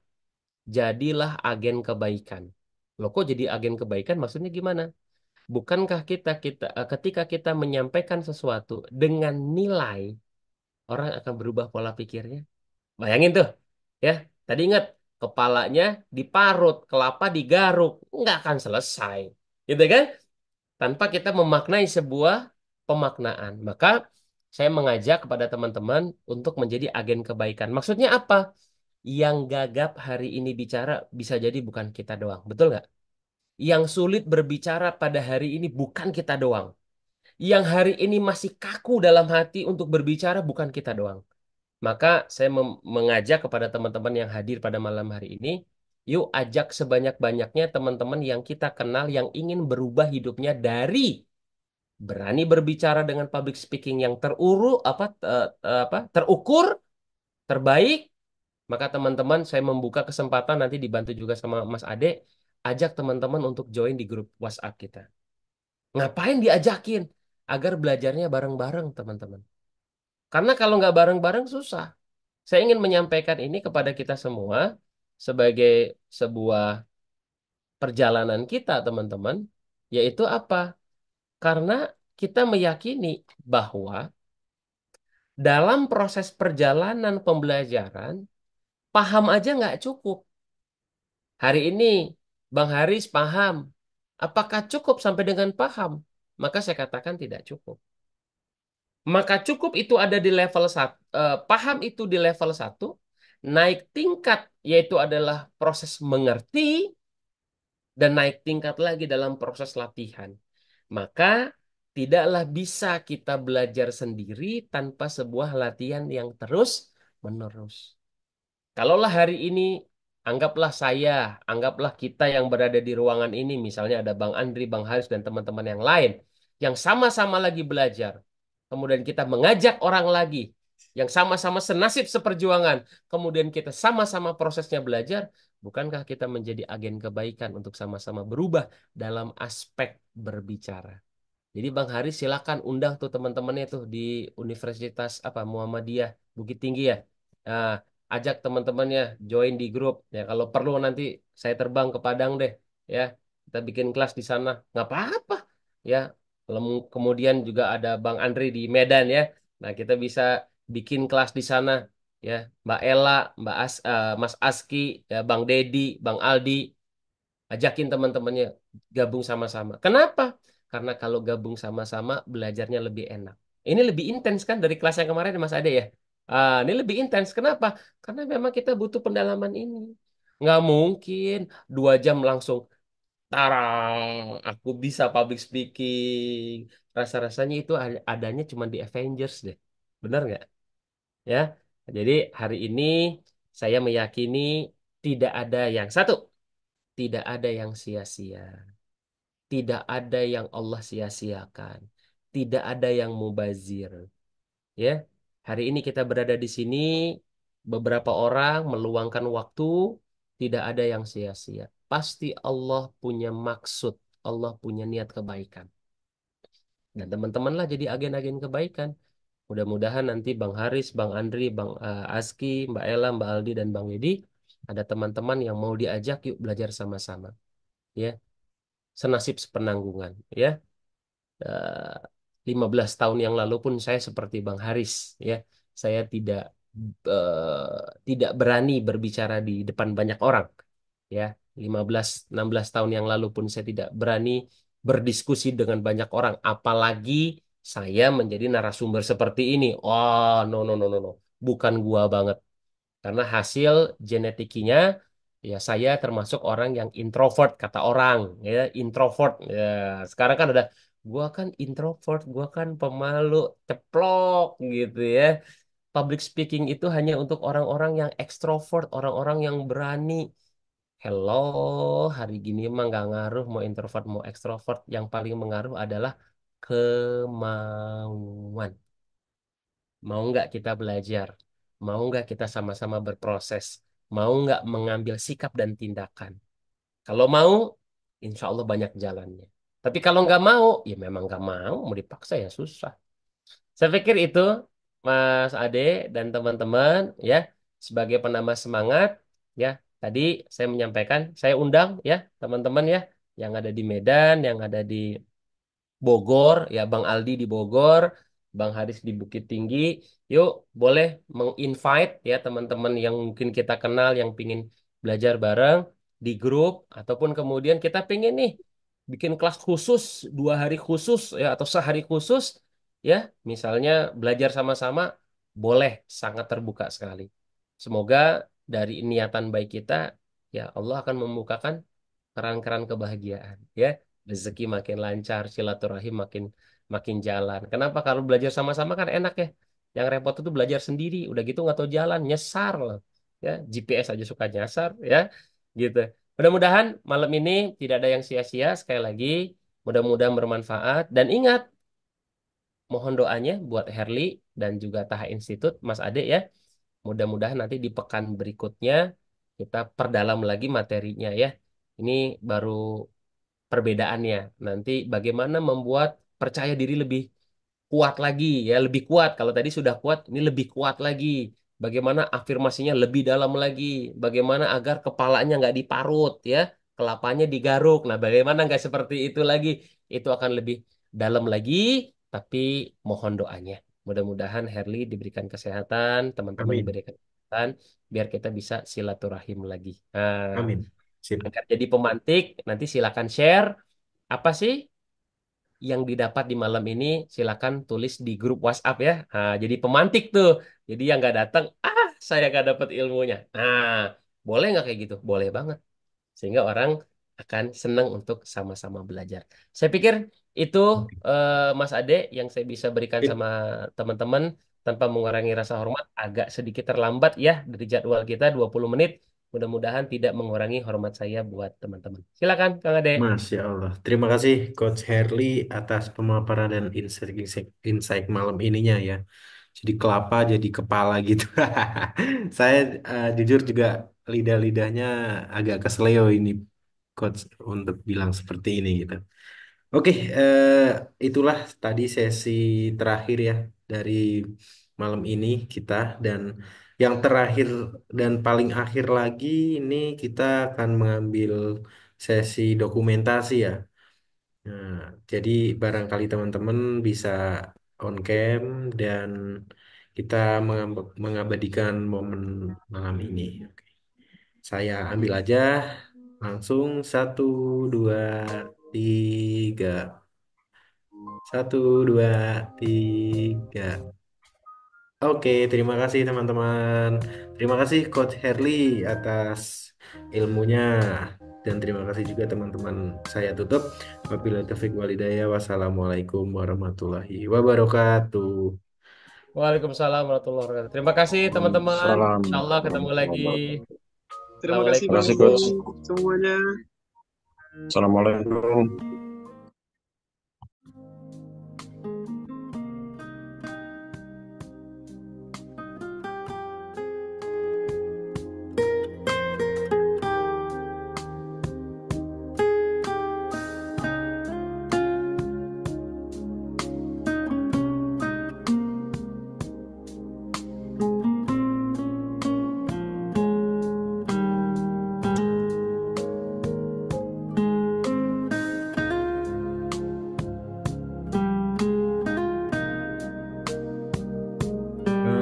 jadilah agen kebaikan. Loh, kok jadi agen kebaikan? Maksudnya gimana? Bukankah ketika kita menyampaikan sesuatu dengan nilai, orang akan berubah pola pikirnya? Bayangin tuh, ya. Tadi ingat, kepalanya diparut, kelapa digaruk, nggak akan selesai, gitu kan? Tanpa kita memaknai sebuah pemaknaan. Maka saya mengajak kepada teman-teman untuk menjadi agen kebaikan. Maksudnya apa? Yang gagap hari ini bicara bisa jadi bukan kita doang, betul nggak? Yang sulit berbicara pada hari ini bukan kita doang. Yang hari ini masih kaku dalam hati untuk berbicara bukan kita doang. Maka saya mengajak kepada teman-teman yang hadir pada malam hari ini, yuk ajak sebanyak-banyaknya teman-teman yang kita kenal yang ingin berubah hidupnya dari berani berbicara dengan public speaking yang terukur, terbaik. Maka teman-teman saya membuka kesempatan nanti dibantu juga sama Mas Ade, ajak teman-teman untuk join di grup WhatsApp kita. Ngapain diajakin? Agar belajarnya bareng-bareng teman-teman. Karena kalau nggak bareng-bareng susah. Saya ingin menyampaikan ini kepada kita semua sebagai sebuah perjalanan kita, teman-teman, yaitu apa? Karena kita meyakini bahwa dalam proses perjalanan pembelajaran, paham aja nggak cukup. Hari ini, Bang Haris paham. Apakah cukup sampai dengan paham? Maka saya katakan tidak cukup. Maka cukup itu ada di level satu, paham itu di level satu, naik tingkat yaitu adalah proses mengerti, dan naik tingkat lagi dalam proses latihan. Maka tidaklah bisa kita belajar sendiri tanpa sebuah latihan yang terus menerus. Kalaulah hari ini, anggaplah kita yang berada di ruangan ini, misalnya ada Bang Andri, Bang Haris, dan teman-teman yang lain, yang sama-sama lagi belajar. Kemudian kita mengajak orang lagi, yang sama-sama senasib seperjuangan. Kemudian kita sama-sama prosesnya belajar. Bukankah kita menjadi agen kebaikan untuk sama-sama berubah dalam aspek berbicara? Jadi Bang Haris silakan undang tuh teman-temannya tuh di Universitas apa Muhammadiyah Bukit Tinggi ya. Nah, ajak teman-temannya join di grup ya. Kalau perlu nanti saya terbang ke Padang deh ya. Kita bikin kelas di sana. Nggak apa-apa ya. Kemudian juga ada Bang Andri di Medan ya. Nah, kita bisa bikin kelas di sana ya. Mbak Ella, Mas Aski, ya, Bang Dedi, Bang Aldi. Ajakin teman-temannya gabung sama-sama. Kenapa? Karena kalau gabung sama-sama belajarnya lebih enak. Ini lebih intens kan dari kelas yang kemarin Mas Ade ya? Ini lebih intens. Kenapa? Karena memang kita butuh pendalaman ini. Nggak mungkin 2 jam langsung tarang. Aku bisa public speaking. Rasa-rasanya itu adanya cuma di Avengers deh. Benar nggak? Ya. Jadi hari ini saya meyakini tidak ada yang satu. Tidak ada yang sia-sia. Tidak ada yang Allah sia-siakan. Tidak ada yang mubazir. Ya, hari ini kita berada di sini, beberapa orang meluangkan waktu, tidak ada yang sia-sia. Pasti Allah punya maksud, Allah punya niat kebaikan. Dan teman-teman lah jadi agen-agen kebaikan. Mudah-mudahan nanti Bang Haris, Bang Andri, Bang Aski, Mbak Ella, Mbak Aldi, dan Bang Yedi ada teman-teman yang mau diajak yuk belajar sama-sama. Ya, senasib sepenanggungan. Ya, Eh, 15 tahun yang lalu pun saya seperti Bang Haris. Ya, saya tidak berani berbicara di depan banyak orang. Ya, 15-16 tahun yang lalu pun saya tidak berani berdiskusi dengan banyak orang, apalagi saya menjadi narasumber seperti ini. Oh, no no no no no. Bukan gua banget. Karena hasil genetikinya ya saya termasuk orang yang introvert kata orang, ya, introvert. Ya, sekarang kan ada gua kan introvert, gua kan pemalu, ceplok gitu ya. Public speaking itu hanya untuk orang-orang yang ekstrovert, orang-orang yang berani. Hello, hari gini emang nggak ngaruh mau introvert mau ekstrovert. Yang paling mengaruh adalah kemauan. Mau nggak kita belajar? Mau nggak kita sama-sama berproses? Mau nggak mengambil sikap dan tindakan? Kalau mau, insya Allah banyak jalannya. Tapi kalau nggak mau, ya memang nggak mau dipaksa ya susah. Saya pikir itu, Mas Ade dan teman-teman, ya, sebagai penambah semangat, ya. Tadi saya menyampaikan, saya undang, ya, teman-teman, ya, yang ada di Medan, yang ada di Bogor, ya, Bang Aldi di Bogor, Bang Haris di Bukit Tinggi. Yuk, boleh menginvite, ya, teman-teman yang mungkin kita kenal, yang pingin belajar bareng di grup, ataupun kemudian kita pingin nih bikin kelas khusus, 2 hari khusus, ya, atau sehari khusus, ya, misalnya belajar sama-sama, boleh, sangat terbuka sekali. Semoga dari niatan baik kita, ya Allah akan membukakan keran-keran kebahagiaan, ya, rezeki makin lancar, silaturahim makin makin jalan. Kenapa? Kalau belajar sama-sama kan enak ya. Yang repot itu belajar sendiri, udah gitu nggak tahu jalan, nyesar loh. Ya, GPS aja suka nyasar, ya, gitu. Mudah-mudahan malam ini tidak ada yang sia-sia. Sekali lagi, mudah-mudahan bermanfaat. Dan ingat, mohon doanya buat Herli dan juga Taha Institut, Mas Ade ya. Mudah-mudahan nanti di pekan berikutnya kita perdalam lagi materinya ya. Ini baru perbedaannya. Nanti bagaimana membuat percaya diri lebih kuat lagi ya, lebih kuat. Kalau tadi sudah kuat, ini lebih kuat lagi. Bagaimana afirmasinya lebih dalam lagi. Bagaimana agar kepalanya nggak diparut ya, kelapanya digaruk. Nah, bagaimana nggak seperti itu lagi? Itu akan lebih dalam lagi, tapi mohon doanya. Mudah-mudahan Herli diberikan kesehatan, teman-teman Amin. diberikan kesehatan, biar kita bisa silaturahim lagi. Nah, Amin. Sip. agar jadi pemantik, nanti silakan share apa sih yang didapat di malam ini, silakan tulis di grup WhatsApp ya. Nah, jadi pemantik tuh. Jadi yang nggak datang, saya nggak dapat ilmunya. Nah, boleh nggak kayak gitu? Boleh banget. Sehingga orang akan senang untuk sama-sama belajar. Saya pikir itu Oke. Mas Ade yang saya bisa berikan Sip. sama teman-teman tanpa mengurangi rasa hormat. Agak sedikit terlambat ya dari jadwal kita 20 menit. Mudah-mudahan tidak mengurangi hormat saya buat teman-teman. Silakan Kang Ade. Masya Allah. Terima kasih Coach Herli atas pemaparan dan insight malam ininya ya. Jadi kelapa jadi kepala gitu. Saya jujur juga lidah-lidahnya agak kesleo ini Coach untuk bilang seperti ini gitu. Oke, itulah tadi sesi terakhir ya dari malam ini kita dan yang terakhir dan paling akhir lagi ini kita akan mengambil sesi dokumentasi ya. Nah, jadi barangkali teman-teman bisa on cam dan kita mengabadikan momen malam ini. Oke. Saya ambil aja langsung 1, 2, 3. 1, 2, 3. Oke, terima kasih teman-teman. Terima kasih Coach Herli atas ilmunya. Dan terima kasih juga teman-teman. Saya tutup. Wabillahi taufiq walhidayah. Wassalamualaikum warahmatullahi wabarakatuh. Waalaikumsalam warahmatullahi wabarakatuh. Terima kasih teman-teman. Salam Insya Allah ketemu warahmatullahi lagi. wabarakatuh. Terima kasih Assalamualaikum. Terima Bang kasih, Edi Coach. semuanya. Assalamualaikum.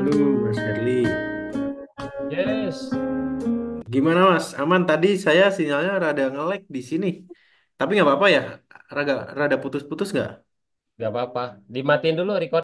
Halo Mas Herli. Yes. Gimana Mas? Aman tadi saya sinyalnya rada nge-lag di sini. Tapi nggak apa-apa ya? Rada putus-putus nggak? Gak apa-apa. Dimatiin dulu record.